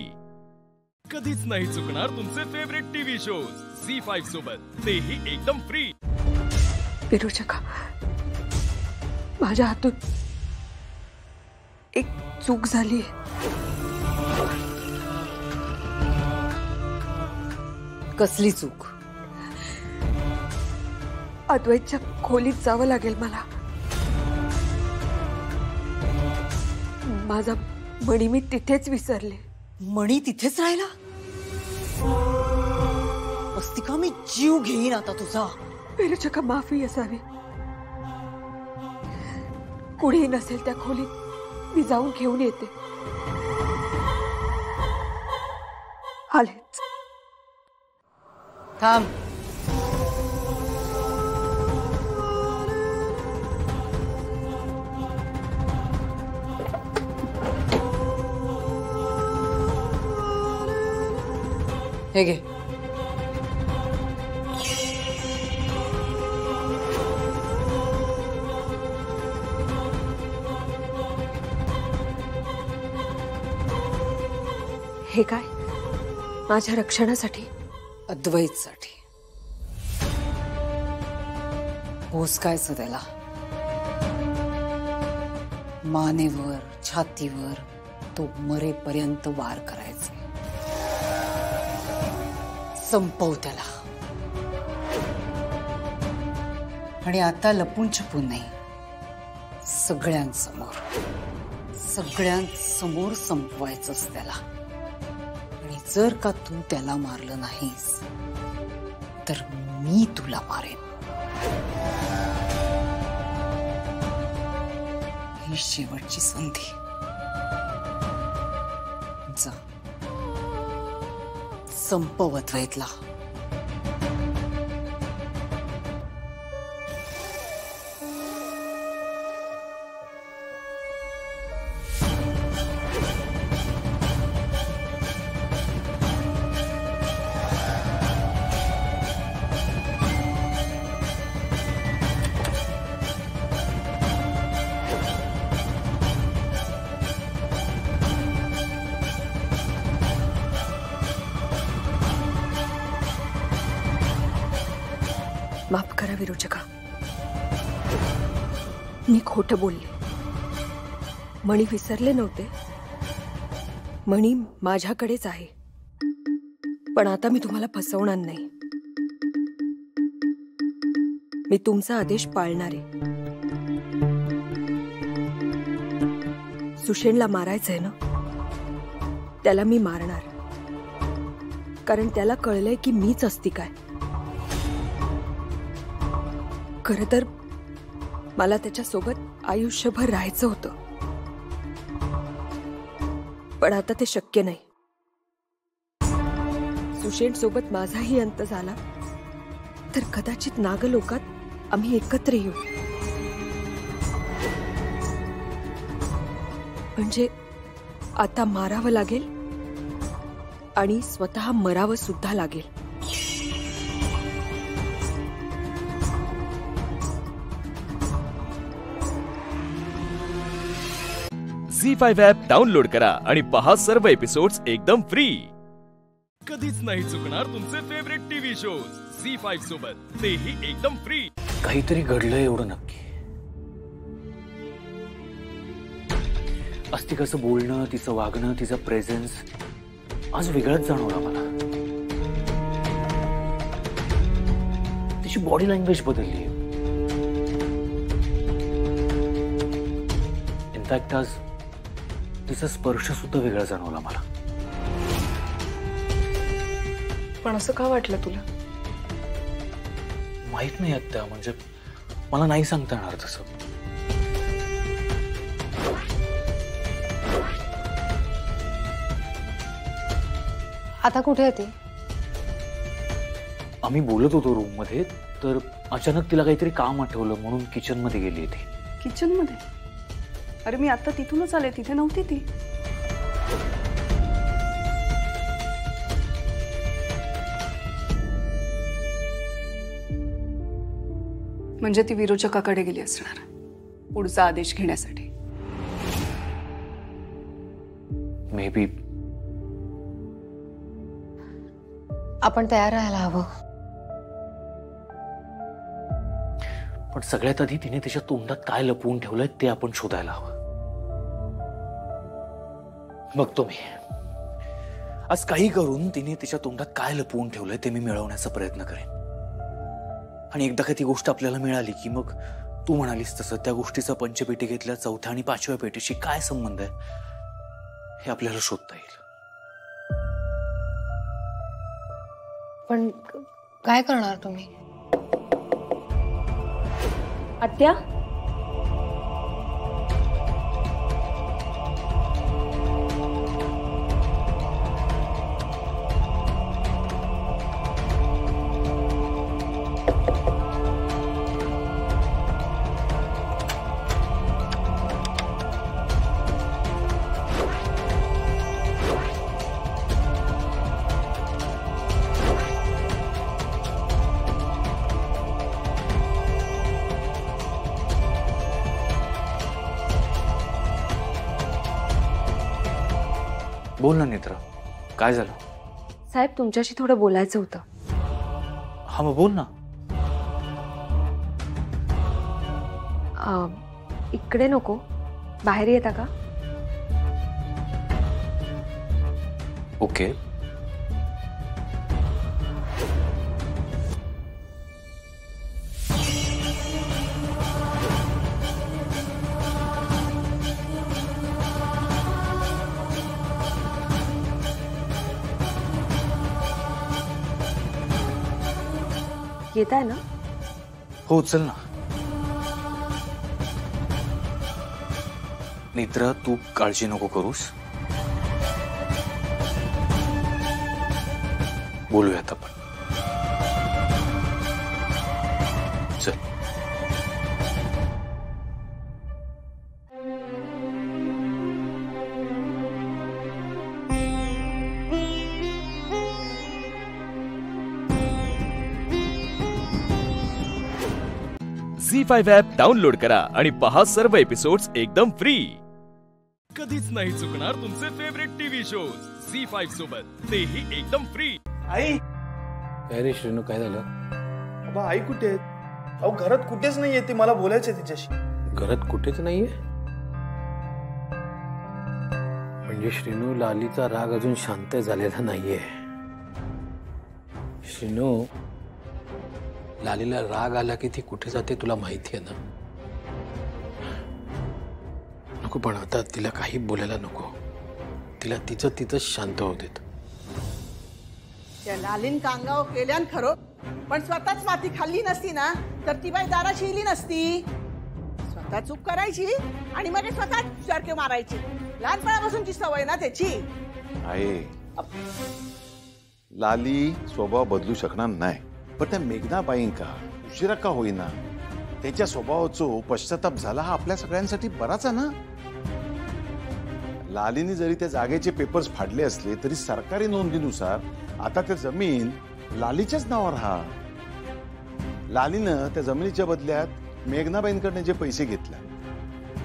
कधीच नाही चुकणार तुमचे फेवरेट टीव्ही शोज झी5 सोबत, तेही एकदम फ्री. पिरुचका, माझ्या हातून एक चूक झाली. कसली चूक? अद्वैतच्या खोलीत जावं लागेल मला. माझा मणी मी तिथेच विसरले. मणी तिथेच राहिला? अस्तिका, मी जीव घेईन आता तुझा. पिरुचका, माफी असावी. कुणीही नसेल त्या खोलीत, मी जाऊन घेऊन येते. आलेच. थांब. हे घे. हे काय? माझ्या रक्षणासाठी? अद्वैतसाठी. पोचकायचं त्याला. मानेवर, छातीवर तो मरेपर्यंत वार करायचे. संपव त्याला. आणि आता लपून छपून नाही, सगळ्यांसमोर संपवायचंच त्याला. आणि जर का तू त्याला मारलं नाहीस तर मी तुला मारेन. ही शेवटची संधी. जा, संपव अद्वैतला. माफ करा विरोचका, मी खोटं बोलले. मणी विसरले नव्हते. मणी माझ्याकडेच आहे. पण आता मी तुम्हाला फसवणार नाही. मी तुमचा आदेश पाळणार आहे. सुषेणला मारायचंय ना, त्याला मी मारणार. कारण त्याला कळलंय की मीच असती काय. खरं तर मला त्याच्यासोबत आयुष्यभर राहायचं होतं, पण आता ते शक्य नाही. सुषेण सोबत माझाही अंत झाला तर कदाचित नागलोकात आम्ही एकत्र येऊ. म्हणजे आता मारावं लागेल आणि स्वतः मरावं सुद्धा लागेल. झी5 ॲप डाउनलोड करा आणि पहा सर्व एपिसोड्स एकदम फ्री. कधीच नाही चुकणार तुमचे फेवरेट टीव्ही शोज झी5 सोबत, तेही एकदम फ्री. काहीतरी घडलंय एवढं नक्की. अस्तिकाचं बोलणं, तिचं वागणं, तिचा प्रेझेन्स आज वेगळंच जाणवला मला. तिची बॉडी लँग्वेज बदलली. इनफॅक्ट आज तिचा स्पर्श सुद्धा वेगळा जाणवला मला. पण असं का वाटलं तुला? माहित नाही आत्या, म्हणजे मला नाही सांगता येणार तसं. आता कुठे आहे ती? आम्ही बोलत होतो रूम मध्ये, तर अचानक तिला काहीतरी काम आठवलं म्हणून किचन मध्ये गेली ती. किचन मध्ये? अरे मी आता तिथूनच आले, तिथे नव्हती ती. म्हणजे ती विरोचकाकडे गेली असणार पुढचा आदेश घेण्यासाठी. May be. आपण तयार राहायला हवं. पण सगळ्यात आधी तिने तिच्या तोंडात काय लपवून ठेवलंय ते आपण शोधायला हवं. बघतो मी. आज काही करून तिने तिच्या तोंडात काय लपवून ठेवलंय ते मी मिळवण्याचा प्रयत्न करेन. आणि एकदा का ती गोष्ट आपल्याला मिळाली की मग तू म्हणालीस तसं त्या गोष्टीचा पंचपेटिकेतल्या 4थ्या आणि 5व्या पेटीशी काय संबंध आहे हे आपल्याला शोधता येईल. पण काय करणार तुम्ही? आत्या, बोल ना नेत्रा, काय झालं? साहेब तुमच्याशी थोडं बोलायचं होतं. हा मग बोल ना. इकडे नको, बाहेर येता का? ओके. येत आहे ना? हो चल ना. नेत्रा तू काळजी नको करूस. बोलूयात आपण. चल. झी5 ॲप डाउनलोड करा आणि पहा सर्व एपिसोड्स एकदम फ्री. कधीच नाही चुकणार तुमचे फेवरेट टीव्ही शोज झी5 सोबत, तेही एकदम फ्री. आई, काय रे श्रीनू, काय झालं? बाबा आई कुठे आहेत? अहो घरात कुठेच नाहीये ती. मला बोलायचंय तिच्याशी. घरात कुठेच नाहीये म्हणजे श्रीनू, लालीचा राग अजून शांत झालेला नाहीये. श्रीनू, लालीला राग आला की ती कुठे जाते तुला माहिती आहे ना? नको, पण आता तिला काही बोलायला नको. तिला तिचं तिथंच शांत होऊ देत. त्या लालीन कांगाव केल्यान खरं, पण स्वतःच माती खाल्ली नसती ना तर ती बाई दाराशी इली नसती. स्वतः चूक करायची आणि मग स्वतः चरके मारायची. लहानपणापासूनची सवय ना त्याची. आहे लाली स्वभाव बदलू शकणार नाही, पण त्या मेघनाबाईंका उशिरा का होईना त्याच्या स्वभावाचा पश्चाताप झाला हा आपल्या सगळ्यांसाठी बराच आहे ना. लालीने जरी त्या जागेचे पेपर्स फाडले असले तरी सरकारी नोंदीनुसार आता त्या जमीन लालीच्याच नावावर हा. लालीनं त्या जमिनीच्या बदल्यात मेघनाबाईंकडनं जे पैसे घेतले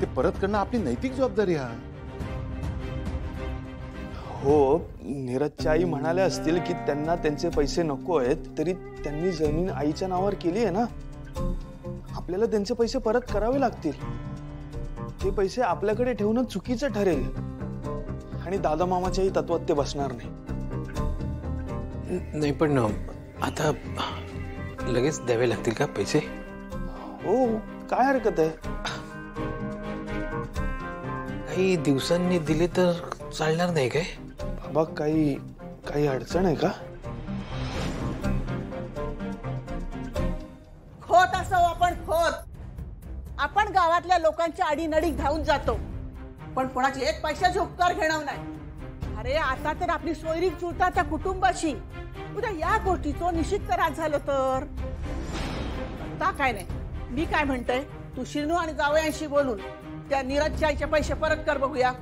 ते परत करणं आपली नैतिक जबाबदारी हा. हो, नीरजच्या आई म्हणाल्या असतील की त्यांना त्यांचे पैसे नको आहेत, तरी त्यांनी जमीन आईच्या नावावर केली आहे ना. आपल्याला त्यांचे पैसे परत करावे लागतील. ते पैसे आपल्याकडे ठेवणं चुकीचं ठरेल आणि दादा मामाच्याही तत्वात ते बसणार नाही. नाही, पण आता लगेच द्यावे लागतील का पैसे? हो, काय हरकत आहे. काही दिवसांनी दिले तर चालणार नाही काय? बाबा, काही अडचण आहे का? खोत असो आपण खोत. आपण गावातल्या लोकांच्या अडीनडीक धावून जातो, पण कोणाचे एक पैशाचे उपकार घेणार नाही. अरे आता तर आपली सोयरीक जुळता त्या कुटुंबाशी. उद्या या गोष्टीचं निश्चित त्रास झालं तर आता काय नाही. मी काय म्हणतोय, तू श्रीनू आणि जावयांशी बोलून त्या नीरजच्या आईचे पैसे परत कर बघूया.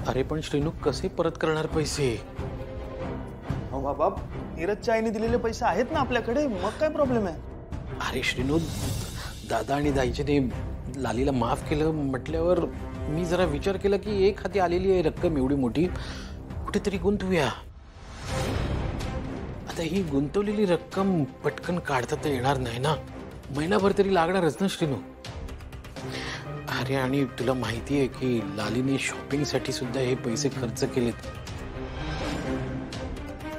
अरे पण श्रीनू, कसे परत करणार पैसे? हो बाबा, नीरजच्या आईने दिलेले पैसे आहेत ना आपल्याकडे, मग काय प्रॉब्लेम आहे? अरे श्रीनू, दादा आणि दाईचे ते लालीला माफ केलं म्हटल्यावर मी जरा विचार केला की एक हाती आलेली आहे रक्कम एवढी मोठी, कुठेतरी गुंतवूया. आता ही गुंतवलेली रक्कम पटकन काढता तर येणार नाही ना. महिनाभर तरी लागणारच ना श्रीनू. अरे आणि तुला माहिती आहे की लालीने शॉपिंगसाठी सुद्धा हे पैसे खर्च केलेत.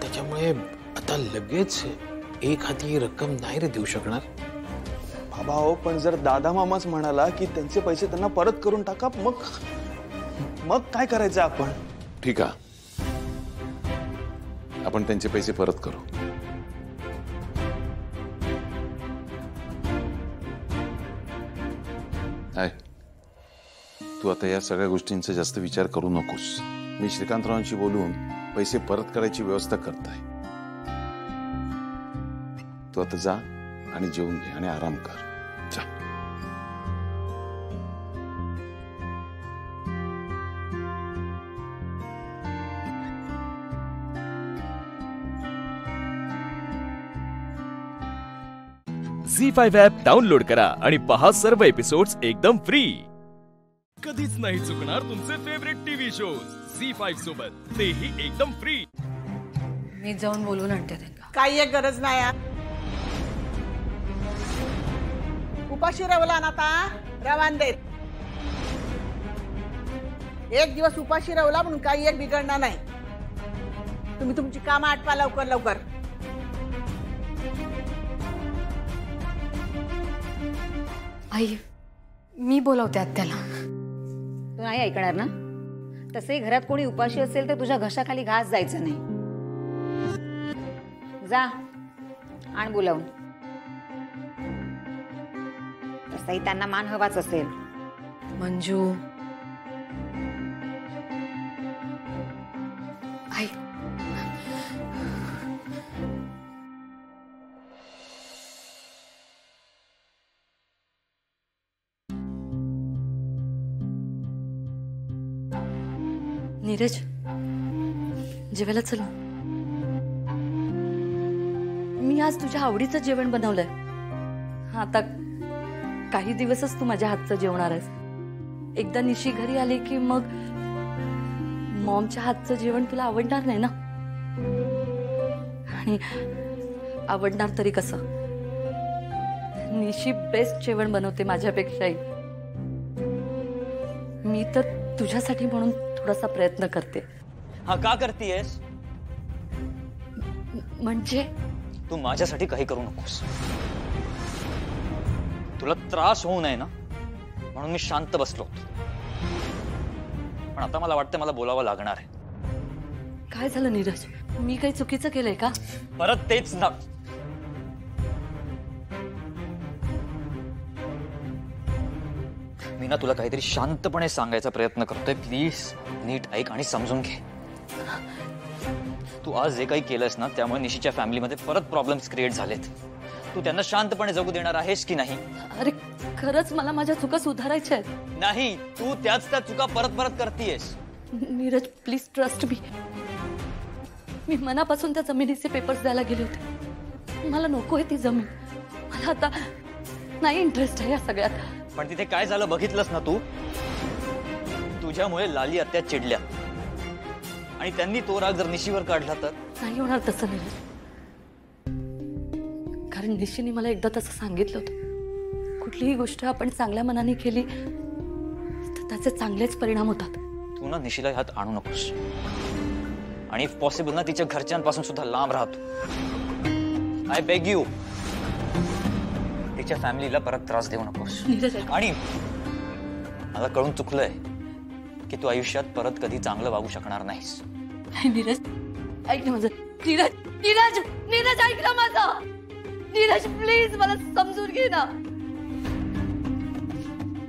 त्याच्यामुळे आता लगेच एक हाती ही रक्कम नाही रे देऊ शकणार. बाबा हो, पण जर दादा मामाच म्हणाला की त्यांचे पैसे त्यांना परत करून टाका, मग काय करायचं आपण? ठीक आहे, आपण त्यांचे पैसे परत करू. आहे, तू आता या सगळ्या गोष्टींचा जास्त विचार करू नकोस. मी श्रीकांतरावांशी बोलून पैसे परत करायची व्यवस्था करताय. तू आता जा आणि जेवून घे आणि आराम कर. जा. झी5 ॲप डाउनलोड करा आणि पहा सर्व एपिसोड्स एकदम फ्री. कधीच नाही चुकणार तुमचे फेवरेट टीव्ही शोज झी5 सोबत, तेही एकदम फ्री. मी जाऊन बोलून आणते त्यांना. काही एक गरज नाही यार. उपाशी रवला ना आता रवान देत. एक दिवस उपाशी रवला म्हणून काही एक बिघडणार नाही. तुम्ही तुमची कामं आटपा लवकर लवकर. आई, मी बोलवते आत्याला. तू नाही ऐकणार ना? तसे घरात कोणी उपाशी असेल तर तुझ्या घशाखाली घास जायचं नाही. जा आण बोलावून. तसाही त्यांना मान हवाच असेल. मंजू आई नीरज जेवायला चल. मी आज तुझ्या आवडीचं जेवण बनवलंय. आता काही दिवसच तू माझ्या हातचं जेवणार आहेस. एकदा निशी घरी आली की मग मॉमच्या हातचं जेवण तुला आवडणार नाही ना. आणि आवडणार तरी कसं, निशी बेस्ट जेवण बनवते माझ्यापेक्षाही. मी तर तुझ्यासाठी म्हणून थोडासा प्रयत्न करते. हा का करतेयस? म्हणजे तू माझ्यासाठी काही करू नकोस. तुला त्रास होऊ नये ना म्हणून मी शांत बसलो होतो. पण आता मला वाटतं मला बोलावं लागणार आहे. काय झालं नीरज? मी काही चुकीचं केलंय का? परत तेच ना. मी ना तुला काहीतरी शांतपणे सांगायचा प्रयत्न करतोय. प्लीज नीट ऐक आणि समजून घे. तू आज जे काही केलंस ना त्यामुळे निशीच्या फॅमिलीमध्ये परत प्रॉब्लेम्स क्रिएट झालेत. तू त्यांना शांतपणे जगू देणार आहेस की नाही? अरे खरंच मला माझ्या चुका सुधारायच्या आहेत. नाही, तू त्याच त्या चुका परत परत करतेयस. Neeraj please trust me. मी मनापासून त्या जमिनीचे पेपर्स द्यायला गेले होते. मला नको आहे ती जमीन. मला आता नाही इंटरेस्ट आहे या सगळ्यात. पण तिथे काय झालं बघितलंस ना तू? तुझ्यामुळे लाली आत्या चिडल्या आणि त्यांनी तो राग जर निशीवर काढला तर? नाही होणार तसं नीरज. कारण निशीने मला एकदा तसं सांगितलं होतं, कुठलीही गोष्ट आपण चांगल्या मनाने केली तर त्याचे चांगलेच परिणाम होतात. तू ना निशीला हात आणू नकोस. आणि इफ पॉसिबल ना तिच्या घरच्यांपासून सुद्धा लांब राहतो. I beg you. तिच्या फॅमिलीला परत त्रास देऊ नकोस. आणि मला कळून चुकलंय की तू आयुष्यात परत कधी चांगलं वागू शकणार नाहीस. नीरज ऐक ना माझं. नीरज नीरज नीरज ऐक ना माझं. नीरज प्लीज मला समजून घे ना.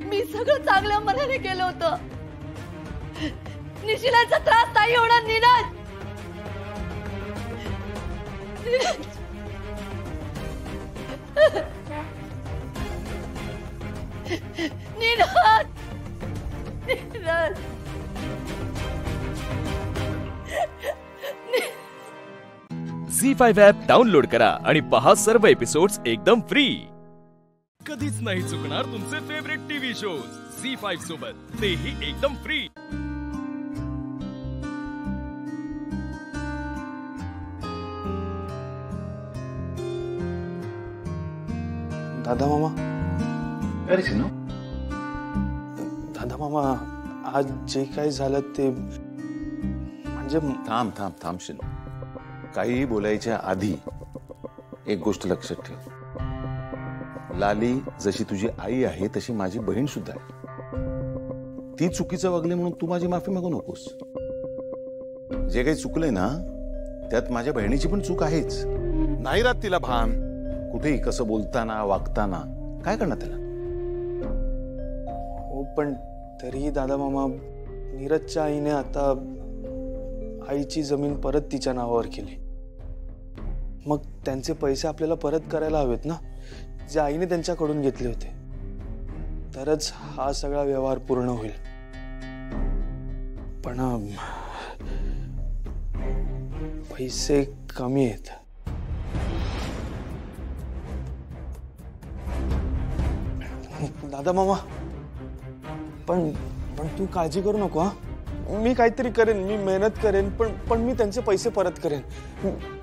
मी सगळं चांगल्या मनाने केलं होतं. निशिलाचा त्रास नाही होणार नीरज. नीरज नीरज झी5 ॲप डाउनलोड करा आणि पहा सर्व एपिसोड्स एकदम फ्री. कधीच नाही चुकणार तुमचे फेवरेट टीव्ही शोज झी5 सोबत, तेही एकदम फ्री. दादा मामा. दादा मामा आज जे काही झालं ते म्हणजे. थांब थांब थांब शिनू. काही बोलायच्या आधी एक गोष्ट लक्षात ठेव. लाली जशी तुझी आई आहे तशी माझी बहीण सुद्धा आहे. ती चुकीचं वागली म्हणून तू माझी माफी मागू नकोस. जे काही चुकलंय ना त्यात माझ्या बहिणीची पण चूक आहेच. नाही राहत तिला भान कुठेही कसं बोलताना वागताना. काय करणार त्याला? हो पण तरीही दादा मामा नीरजच्या आईने आता आईची जमीन परत तिच्या नावावर केली. मग त्यांचे पैसे आपल्याला परत करायला हवेत ना, जे आईने त्यांच्याकडून घेतले होते. तरच हा सगळा व्यवहार पूर्ण होईल. पण पैसे कमी आहेत. दादा मामा पण तू काळजी करू नको. हा मी काहीतरी करेन. मी मेहनत करेन. पण मी त्यांचे पैसे परत करेन.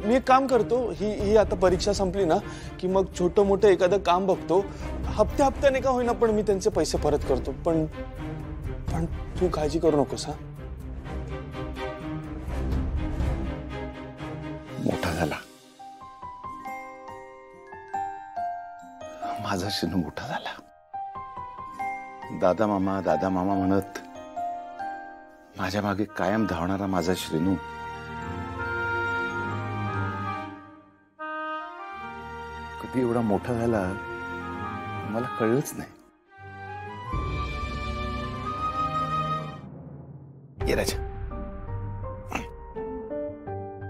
मी एक काम करतो. ही आता परीक्षा संपली ना की मग छोटं मोठं एखादं काम बघतो. हप्त्याने का होईना पण मी त्यांचे पैसे परत करतो. पण तू काळजी करू नकोस. हा मोठा झाला माझा शिनू. मोठा झाला. दादा मामा म्हणत माझ्या मागे कायम धावणारा माझा श्रीनू कधी एवढा मोठा झाला मला कळलंच नाही. ये राजा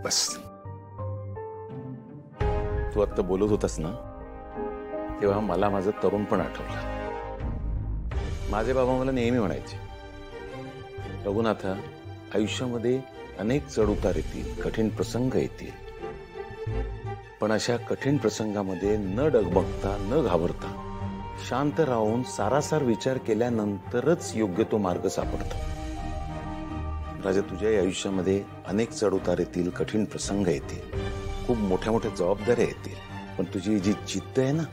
बस. तू आता बोलत होतास ना तेव्हा मला माझं तरुणपण आठवलं. माझे बाबा मला नेहमी म्हणायचे, रघुनाथा, आयुष्यामध्ये अनेक चढउतार येतील, कठीण प्रसंग येतील, पण अशा कठीण प्रसंगामध्ये न डगमगता न घाबरता शांत राहून सारासार विचार केल्यानंतरच योग्य तो मार्ग सापडतो. राजा, तुझ्या आयुष्यामध्ये अनेक चढउतार येतील, कठीण प्रसंग येतील, खूप मोठ्या मोठ्या जबाबदाऱ्या येतील, पण तुझी जी जिद्द आहे ना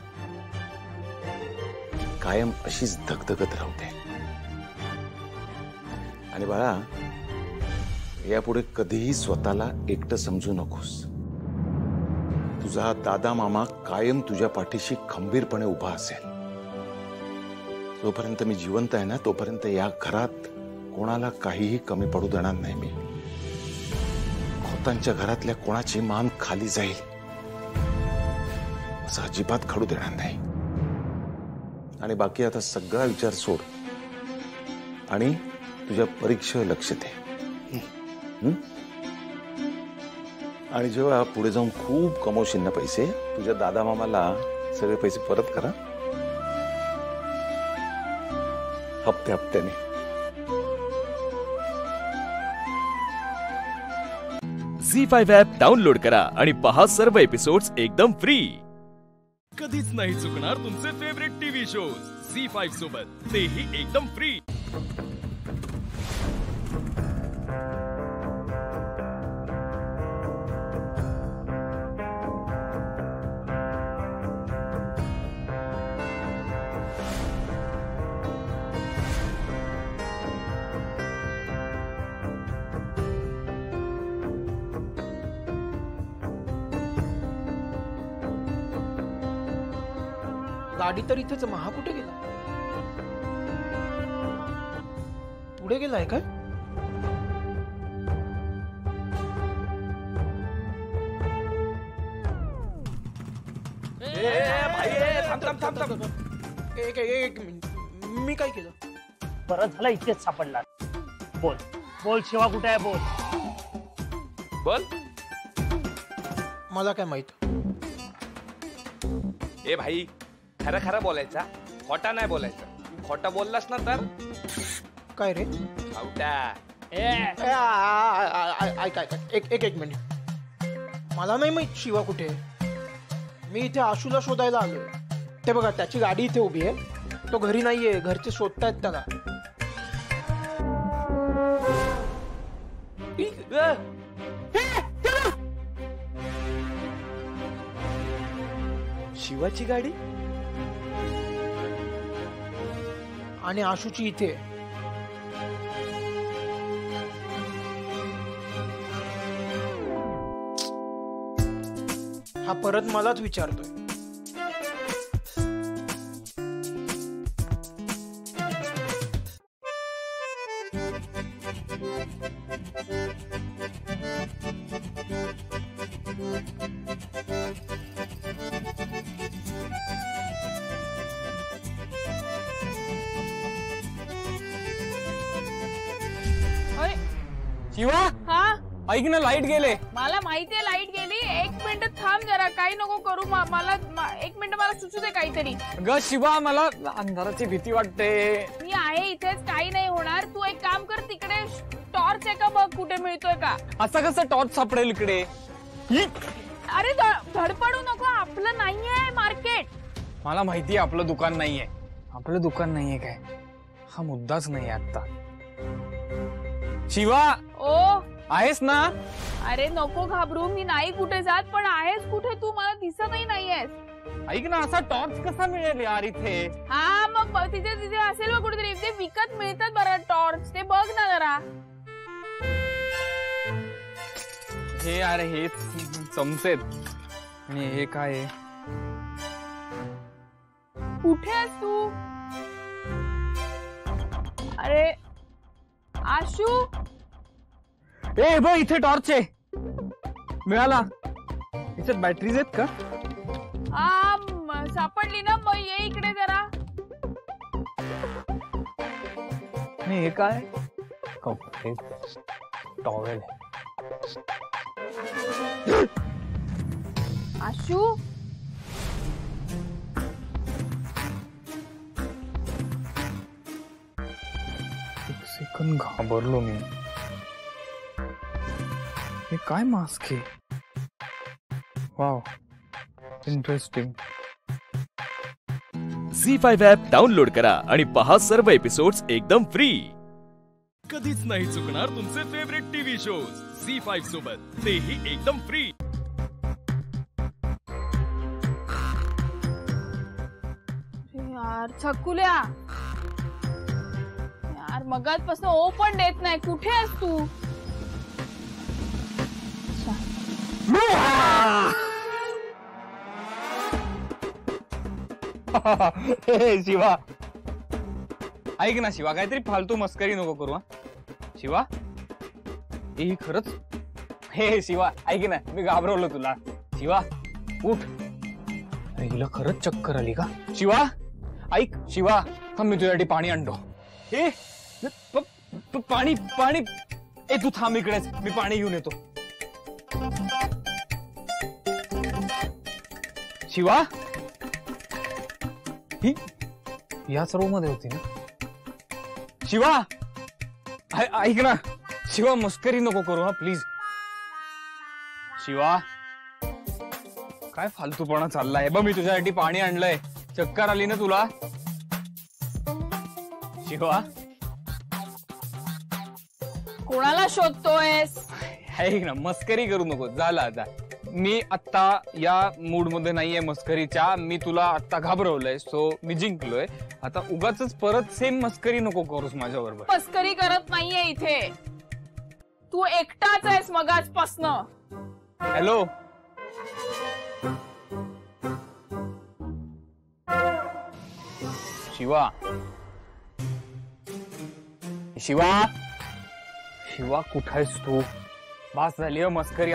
कायम अशीच धगधगत राहू दे. आणि बाळा, यापुढे कधीही स्वतःला एकटं समजू नकोस. तुझा दादा मामा कायम तुझ्या पाठीशी खंबीरपणे उभा असेल. जोपर्यंत मी जिवंत आहे ना तोपर्यंत या घरात कोणाला काहीही कमी पडू देणार नाही मी. खोतांच्या घरातल्या कोणाची मान खाली जाईल असं अजिबात घडू देणार नाही. आणि बाकी आता सगळा विचार सोड आणि तुझ्या परीक्षेवर लक्ष दे. आणि जेव्हा पुढे जाऊन खूप कमवशील ना पैसे, तुझ्या दादा मामाला सगळे पैसे परत करा हप्ते हप्त्याने. झी5 ॲप डाउनलोड करा आणि पहा सर्व एपिसोड्स एकदम फ्री. कधीच नाही चुकणार तुमचे फेवरेट टीव्ही शोज झी5 सोबत, तेही एकदम फ्री. गाडी तर इथेच. महा कुठे गेला? पुढे गेलाय काय? एक मिनिट, मी काय केलं? बरं झालं इथेच सापडला. बोल बोल, शिवा कुठे आहे? बोल बोल. मला काय माहित? ए भाई, खरं खरं बोलायचा, खोटा नाही बोलायचा. खोटा बोललास ना तर काय रे? एक मिनिट, मला नाही माहित शिवा कुठे. मी इथे आशूला शोधायला आलोय. ते बघा, त्याची गाडी इथे उभी आहे. तो घरी नाहीये, घरचे शोधतायत त्याला. शिवाची गाडी आणि आशूची इथे. हा परत मलाच विचारतोय. शिवा, हा ऐक ना, लाईट गेले. मला माहितीये लाईट गेली. एक मिनिट थांब जरा, काही नको करू. मला एक मिनिट, मला सुचू दे काहीतरी. ग शिवा, मला अंधाराची भीती वाटते. मी आहे इथेच, काही नाही होणार. तू एक काम कर, तिकडे टॉर्च आहे का बघ, कुठे मिळतोय का. असं कसं टॉर्च सापडेल इकडे? अरे धडपडू नको, आपलं नाहीये मार्केट. मला माहितीये आपलं दुकान नाहीये. आपलं दुकान नाहीये काय? हा मुद्दाच नाही आता. शिवा, ओ आहेस ना? अरे नको घाबरू, मी नाही कुठे जात. पण आहेस कुठे तू? मला दिसतही नाहीयेस. ऐक ना, असा टॉर्च कसा मिळेल यार इथे? हा मग तिथे असेल बघ कुठेतरी. ते विकत मिळतात बरं टॉर्च, ते बघ ना जरा. हे अरे, हे चमचेत. आणि हे काय? कुठे आहेस तू? अरे आशू, ए बघ, इथे टॉर्च आहे. मिळाला. याच्यात बॅटरीज आहेत का? सापडली ना मग ये इकडे जरा. हे काय कपडे टॉवेल आशू एक सेकंद घाबरलो मी. हे काय मास्क आहे. Wow interesting. Zee5 app download करा आणि पहा सर्व एपिसोड्स एकदम फ्री. कधीच नाही चुकणार तुमचे फेवरेट टीव्ही शोज झी5 सोबत, तेही एकदम फ्री. यार छकुल्या यार मगाचपासून ओ पण देत नाही. कुठे आहेस तू? शिवा ऐक ना शिवा, काहीतरी फालतू मस्करी नको करू. शिवा हे खरंच. हे शिवा ऐक ना, मी घाबरवलो तुला. शिवा उठ. हिला खरंच चक्कर आली का? शिवा ऐक. शिवा थांब, मी तुझ्यासाठी पाणी आणतो. हे पाणी पाणी. ए तू थांब इकडेच, मी पाणी घेऊन येतो. शिवा ही याच रूम मध्ये होती ना? शिवा ऐक ना शिवा, मस्करी नको करू हा प्लीज. शिवा काय फालतूपणा चाललाय बघ. मी तुझ्यासाठी पाणी आणलंय. चक्कर आली ना तुला? शिवा कोणाला शोधतोयस? ऐक ना, मस्करी करू नको. झालं आता. मी आता या मूड मध्ये नाहीये मस्करीच्या. मी तुला आता घाबरवलंय, सो मी जिंकलोय. आता उगाच परत सेम मस्करी नको करूस माझ्या बरोबर. मस्करी करत नाहीये इथे. तू एकटाच आहेस मगाचपासनं. हॅलो शिवा. शिवा शिवा कुठं आहेस तू? बास झाली मस्करी.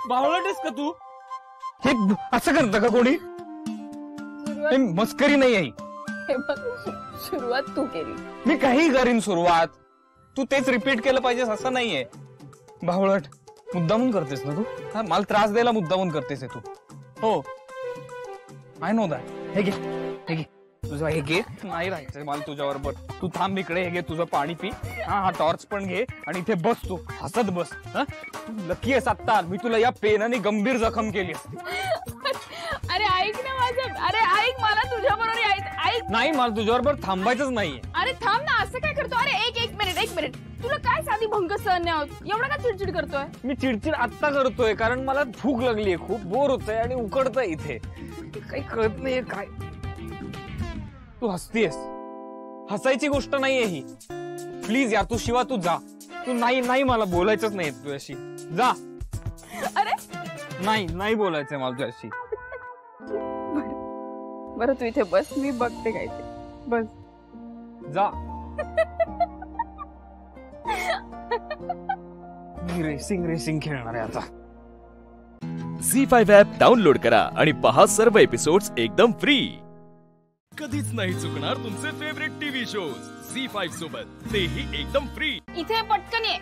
बावळटेस का तू? हे असं करतं का कोणी? हे मस्करी नाही आहे. सुरुवात तू केली. मी काही करीन सुरुवात. तू तेच रिपीट केलं पाहिजेस असं नाहीये. बावळट मुद्दामून करतेस ना तू? हा, मला त्रास द्यायला मुद्दामून करतेस तू. हो आय नो दॅट. हे घे हे घे तुझं. हे घे. नाही राहायचंय मला तुझ्या बरोबर. तू थांब इकडे. हे घे तुझं पाणी पी. हा टॉर्च पण घे आणि इथे बस. तू हसत बस. लकी आहेस आत्ता मी तुला या पेनाने गंभीर जखम केली. अरे ऐक ना माझं. अरे ऐक, मला तुझ्या बरोबर यायचं. ऐक. नाही मला तुझ्याबरोबर थांबायचंच नाहीये. अरे थांब ना, असं काय करतो? अरे एक मिनिट. तुला काय साधी भंग सहन नाही होत? एवढं का चिडचिड करतोय? मी चिडचिड आत्ता करतोय कारण मला भूक लागलीये, खूप बोर होतंय आणि उकडतंय इथे. काही कळत नाहीये काय. तू हसतीयस. हसायची गोष्ट नाहीये ही. प्लीज यार तू. शिवा तू जा. तू नाही मला बोलायचंच नाही तुझ्याशी. जा. अरे नाही बोलायचंय मला तुझ्याशी. बरं तू इथे बस, मी बघते काय ते. बस जा. मी रेसिंग खेळणार आहे आता. झी5 ॲप डाउनलोड करा आणि पहा सर्व एपिसोड्स एकदम फ्री. कधीच नाही चुकणार तुमचे फेवरेट टीव्ही शोज झी5 सोबत, तेही एकदम फ्री. इथे पटकन ये.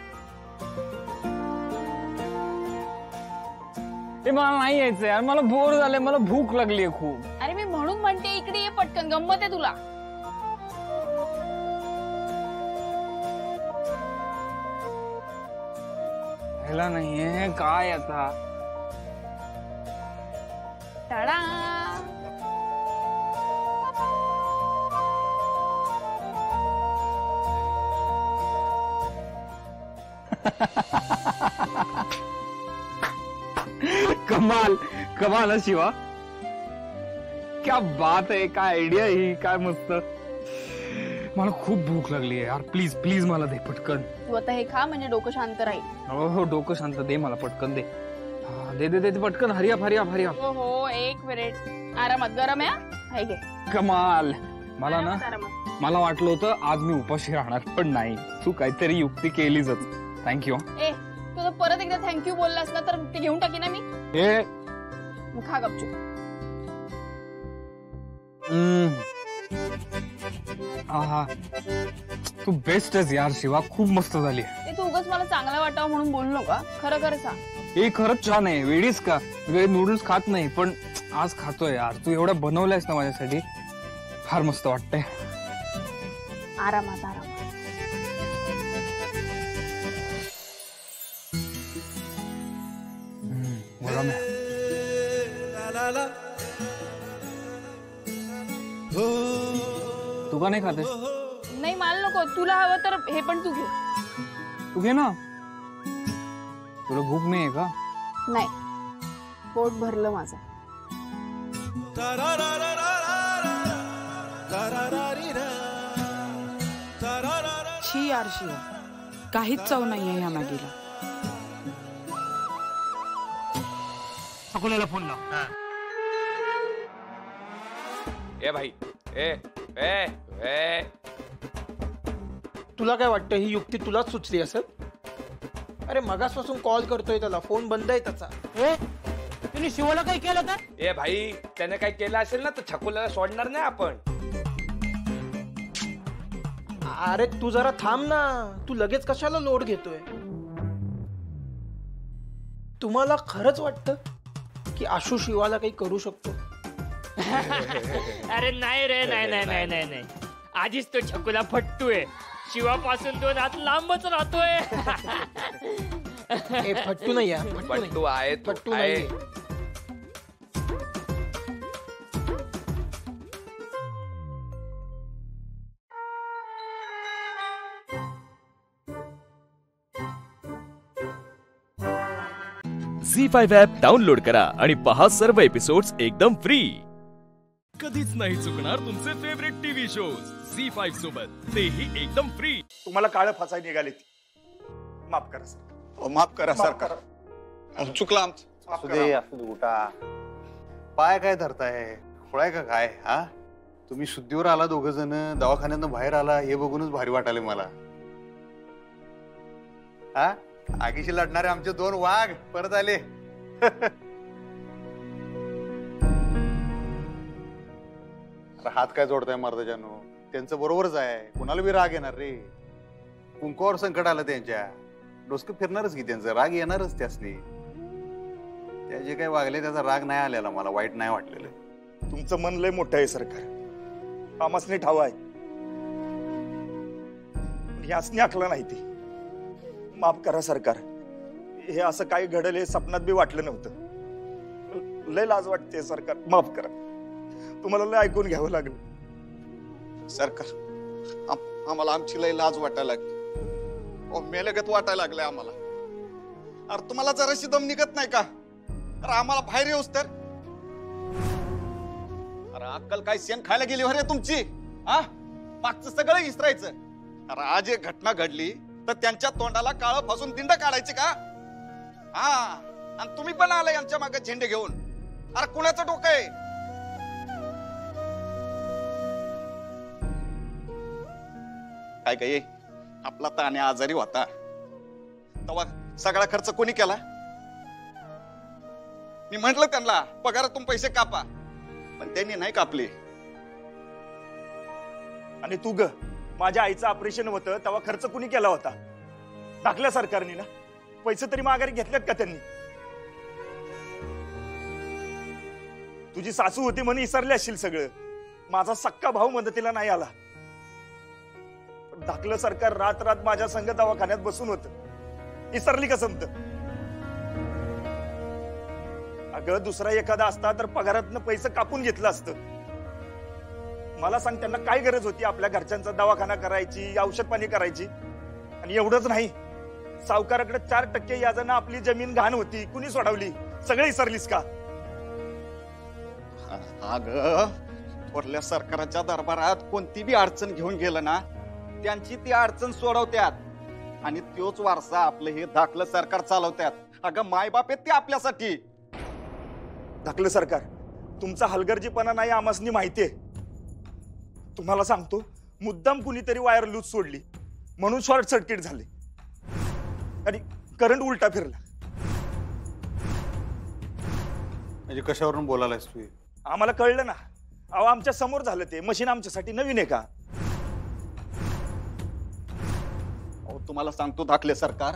ते मला नाही यायचं यार. मला बोर झालंय. मला भूक लागलीये खूप. अरे मी म्हणून म्हणते इकडे ये पटकन. गंमत आहे तुला. ह्याला नाहीये काय आता. टाळा. कमाल है शिवा. क्या बात आहे. काय आयडिया ही. काय मस्त. मला खूप भूक लागली आहे यार. प्लीज मला दे पटकन. तू आता हे खा म्हणजे डोकं शांत राहील. हो डोकं शांत. दे मला पटकन. दे दे पटकन. हरिया. हो एक मिनिट. आरामात. गरम आहे. घे. कमाल. मला ना मला वाटलं होतं आज मी उपाशी राहणार, पण नाही, तू काहीतरी युक्ती केलीच. थँक्यू. ए तुझं परत एकदा थँक्यू बोललास ना तर ते घेऊन टाकी ना मी. ए मग खा गपचूप. आहा, तू बेस्ट आहेस यार शिवा, खूप मस्त झाली. ते तू उगाच मला चांगलं वाटावं म्हणून बोललो का? खरं खरं सांग. हे खरंच छान आहे. वेडीस का? वेळी नूडल्स खात नाही, पण आज खातोय यार. तू एवढं बनवलंयस ना माझ्यासाठी, फार मस्त वाटतंय. आरामात आरामात. गरम आहे. तू का नाही खाते? नाही मला नको. तुला हवं तर हे पण तू घे. तू घे ना. तुला भूक नाही आहे का? नाही, पोट भरलं माझं. शी यार शिवा, काहीच चव नाहीये ह्या मॅगीला. अकोल्याला फोन लाव. ए भाई, ए ए ए तुला काय वाटतं ही युक्ती तुलाच सुचली असेल? अरे मगासपासून कॉल करतोय त्याला, फोन बंद आहे त्याचा. तुम्ही शिवाला काही केलं तर? ए भाई, त्याने काय केलं असेल ना तर छकुल्याला सोडणार नाही आपण. अरे तू जरा थांब ना, तू लगेच कशाला लोड घेतोय? तुम्हाला खरंच वाटतं की आशू शिवाला काही करू शकतो? अरे नाही रे, नाही नाही नाही नाही नाही. आधीच तो छकुला फट्टूय, शिवापासून 2 हात लांबच राहतोय. फट्टू नाही यार, फट्टू आहे, फट्टू नाही. झी5 ॲप डाउनलोड करा आणि पहा सर्व एपिसोड्स एकदम फ्री. कधीच नाही चुकणार तुमचे फेवरेट टीव्ही शोज झी5 सोबत, तेही एकदम फ्री. तुम्हाला काळ फसाय निघाले. माफ करा सर. माफ करा सरकार, चुकला उठा. पाय काय धरताय? खोळाय का काय? हा, तुम्ही शुद्धीवर आला दोघ जण, दवाखान्यातून बाहेर आला हे बघूनच भारी वाटाले मला. हा, आगीशी लढणारे आमचे 2 वाघ परत आले. हात काय जोडताय मर्दाजानो? त्यांचं बरोबरच आहे, कुणाला बी राग येणार रे. कुंकवावर संकट आलं त्यांच्या, डोसकं फिरणारच की त्यांचं, राग येणारच त्यासनी. त्या जे काही वागले त्याचा राग नाही आलेला मला, वाईट नाही वाटलेलं. तुमचं मन लय मोठं आहे सरकार, आमासनी ठाव आहे. यासनी आखलं नाही ती. माफ करा सरकार, हे असं काही घडलं हे सपनात बी वाटलं नव्हतं. लय लाज वाटते सरकार, माफ करा. तुम्हाला लय ऐकून घ्यावं लागलं सरकार. आम्हाला आमची लय लाज वाटायला लागली, मेलगत वाटायला लागलंय आम्हाला. अरे तुम्हाला जराशी दम निघत नाही का? अरे आम्हाला बाहेर येऊस तर. अरे अक्कल काय शेण खायला गेली हो रे तुमची? हा, मागचं सगळं विसरायचं. अरे आज एक घटना घडली तर त्यांच्या तोंडाला काळं फासून दिंड काढायचे का? हा, आणि तुम्ही पण आला यांच्या मागे झेंडे घेऊन. अरे कुणाचं डोकं आहे? काय काय आपला ताण्या आजारी होता तेव्हा सगळा खर्च कोणी केला? मी म्हंटल त्यांना पगारातून पैसे कापा, पण त्यांनी नाही कापले. आणि तू ग, माझ्या आईचं ऑपरेशन होतं तेव्हा खर्च कुणी केला होता? टाकल्या सरकारने ना. पैसे तरी माघारी घेतलेत का त्यांनी? तुझी सासू होती म्हणून विसरले असशील सगळं. माझा सक्का भाऊ मदतीला नाही आला. धाकलं सरकार रात रात माझ्या संग दवाखान्यात बसून होत. विसरली का समत? अगं दुसरा एखादा असता तर पगारातनं पैसे कापून घेतलं असतं. मला सांग, त्यांना काय गरज होती आपल्या घरच्यांचा दवाखाना करायची, औषध पाणी करायची? आणि एवढंच नाही, सावकाराकडे 4% याजानं आपली जमीन घाण होती, कुणी सोडवली? सगळे विसरलीस का? अगं थोरल्या सरकाराच्या दरबारात कोणती बी अडचण घेऊन गेलं ना, त्यांची ती अडचण सोडवत्यात आणि तोच वारसा आपलं हे धाकलं सरकार चालवत्यात. अगं मायबाप आहेत ते आपल्यासाठी. धाकलं सरकार, तुमचा हलगर्जीपणा नाही आमासनी माहितीये. तुम्हाला सांगतो, मुद्दाम कुणीतरी वायर लूज सोडली म्हणून शॉर्ट सर्किट झाले आणि करंट उलटा फिरला. म्हणजे कशावरून बोलायलास तू? आम्हाला कळलं ना. अहो आमच्या समोर झालं ते. मशीन आमच्यासाठी नवीन आहे का? तुम्हाला सांगतो दाखले सरकार,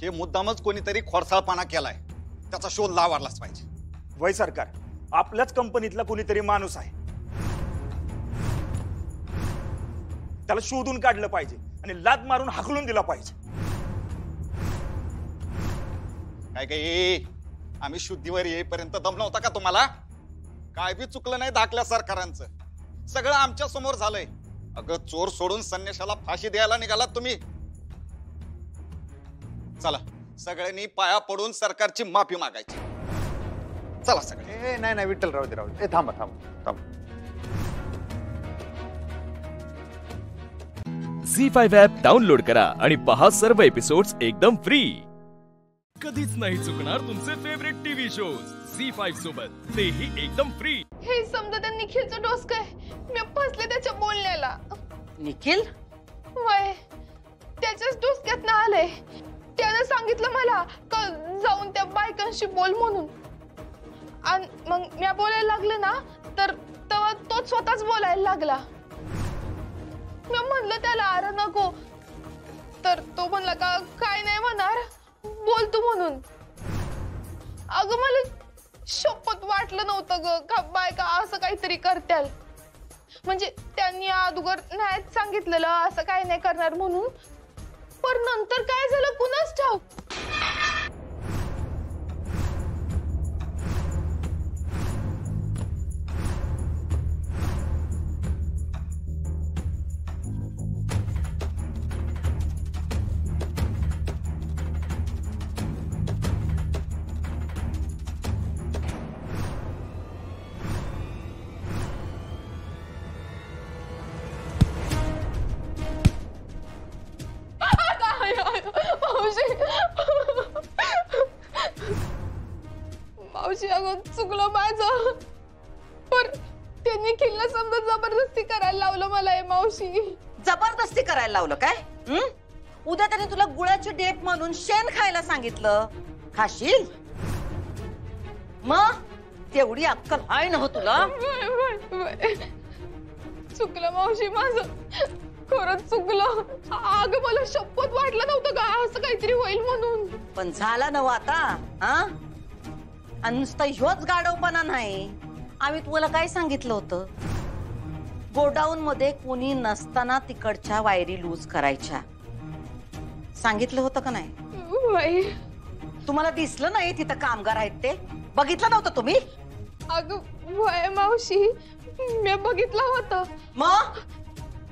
हे मुद्दामच कोणीतरी खोडसाळपणा केलाय. त्याचा शोध लावायलाच पाहिजे. वय सरकार, आपल्याच कंपनीतला कोणीतरी माणूस आहे, त्याला शोधून काढलं पाहिजे आणि लाद मारून हाकलून दिला पाहिजे. काय काय आम्ही शुद्धीवर येईपर्यंत दम नव्हता का तुम्हाला? काय बी चुकलं नाही दाखल्या सरकारांचं. सगळं आमच्या समोर झालंय. अगं चोर सोडून संन्याशाला फाशी द्यायला निघालात तुम्ही. चला सगळ्यांनी पाया पडून सरकारची माफी मागायची. चला सगळे. नाही नाही विठ्ठल राहू दे राहू दे. थांबा थांबा थांबा. झी5 ॲप डाउनलोड करा आणि पहा सर्व एपिसोड्स एकदम फ्री. कधीच नाही चुकणार तुमचे फेवरेट टीव्ही शोज झी5 सोबत, तेही एकदम फ्री. हे समजा त्या निखिलचा डोस काय, मी फसले त्याच्या बोलण्याला. निखिल? वय त्याच्याच डोसक्यात ना आलंय. त्यानं सांगितलं मला का जाऊन त्या बायकांशी बोल म्हणून. आणि मग मी बोलायला लागले ना तर तेव्हा तोच स्वतःच बोलायला लागला. मी म्हणलं त्याला अरे नको, तर तो म्हणला का काय नाही म्हणणार, बोलतो म्हणून. अगं मला शपथ वाटलं नव्हतं ग का बायका असं काहीतरी करत्याल. म्हणजे त्यांनी अगोदर नाही सांगितलेलं असं काही नाही करणार म्हणून, पण नंतर काय झालं कुणाच ठाऊक. मावशी अगं चुकलं माझं, पण त्यांनी खिल्ला समजा जबरदस्ती करायला लावलं मला. हे मावशी जबरदस्ती करायला लावलं काय? उद्या त्याने तुला गुळाची डेट म्हणून शेण खायला सांगितलं, खाशील? मग तेवढी अक्कल आहे ना हो तुला? चुकलं मावशी माझं, खरंच चुकलं. अगं मला शपथ वाटलं नव्हतं का असं काहीतरी होईल म्हणून. पण झाला नव आता. हा आणि नुसतं ह्योच गाडवपणा नाही. आम्ही तुम्हाला काय सांगितलं होतं? गोडाऊन मध्ये कोणी नसताना तिकडच्या वायरी लूज करायच्या सांगितलं होतं का नाही? तुम्हाला दिसलं नाही तिथं कामगार आहेत ते? बघितलं नव्हतं तुम्ही? अगं वय मावशी मी बघितलं होतं. मग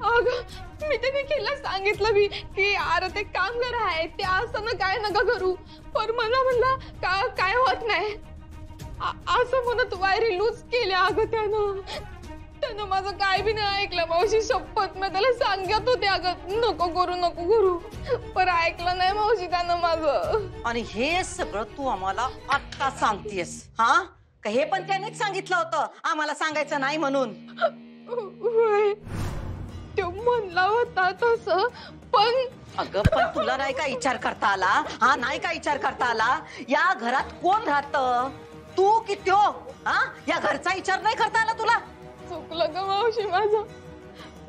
अगं मी ते निखिलला सांगितलं मी की अरे ते कामगार आहे ते असं ना काय नका करू, पण मला म्हणला का काय होत नाही असं म्हणत वायरी लूज केल्या. अगं त्यानं माझं काय बी नाही ऐकलं मावशी, शपथ. मी त्याला सांगत होते अगं नको करू, पण ऐकलं नाही मावशी त्यानं माझं. आणि हे सगळं तू आम्हाला आता सांगतेस? हा का हे पण त्यानेच सांगितलं होतं आम्हाला सांगायचं नाही म्हणून? तो म्हणला होता तसं, पण अगं पण तुला नाही का विचार करता आला? हा नाही का विचार करता आला? या घरात कोण राहतं, तू की त्यो? हा या घरचा विचार नाही करता आला तुला? चुकलं ग मावशी माझं.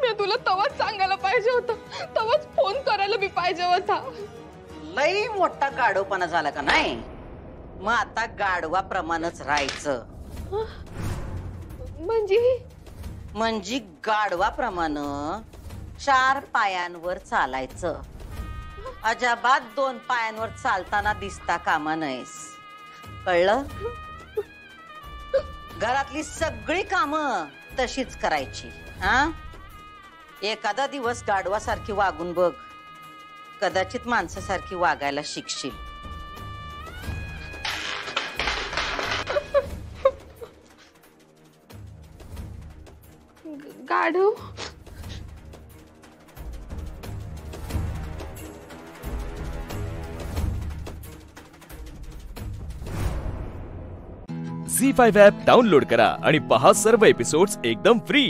मी तुला तवाच सांगायला पाहिजे होतं, तवाच फोन करायला बी पाहिजे होता. लई मोठा गाढवपणा झाला का नाही? मग आता गाढवाप्रमाणेच राहायचं. म्हणजे गाढवाप्रमाणे 4 पायांवर चालायचं. अजाबात 2 पायांवर चालताना दिसता कामा नयेस, कळलं? घरातली सगळी कामं तशीच करायची. हा एखादा दिवस गाढवासारखी वागून बघ, कदाचित माणसासारखी वागायला शिकशील. गाढव झी5 ॲप डाउनलोड करा आणि पहा सर्व एपिसोड्स एकदम फ्री.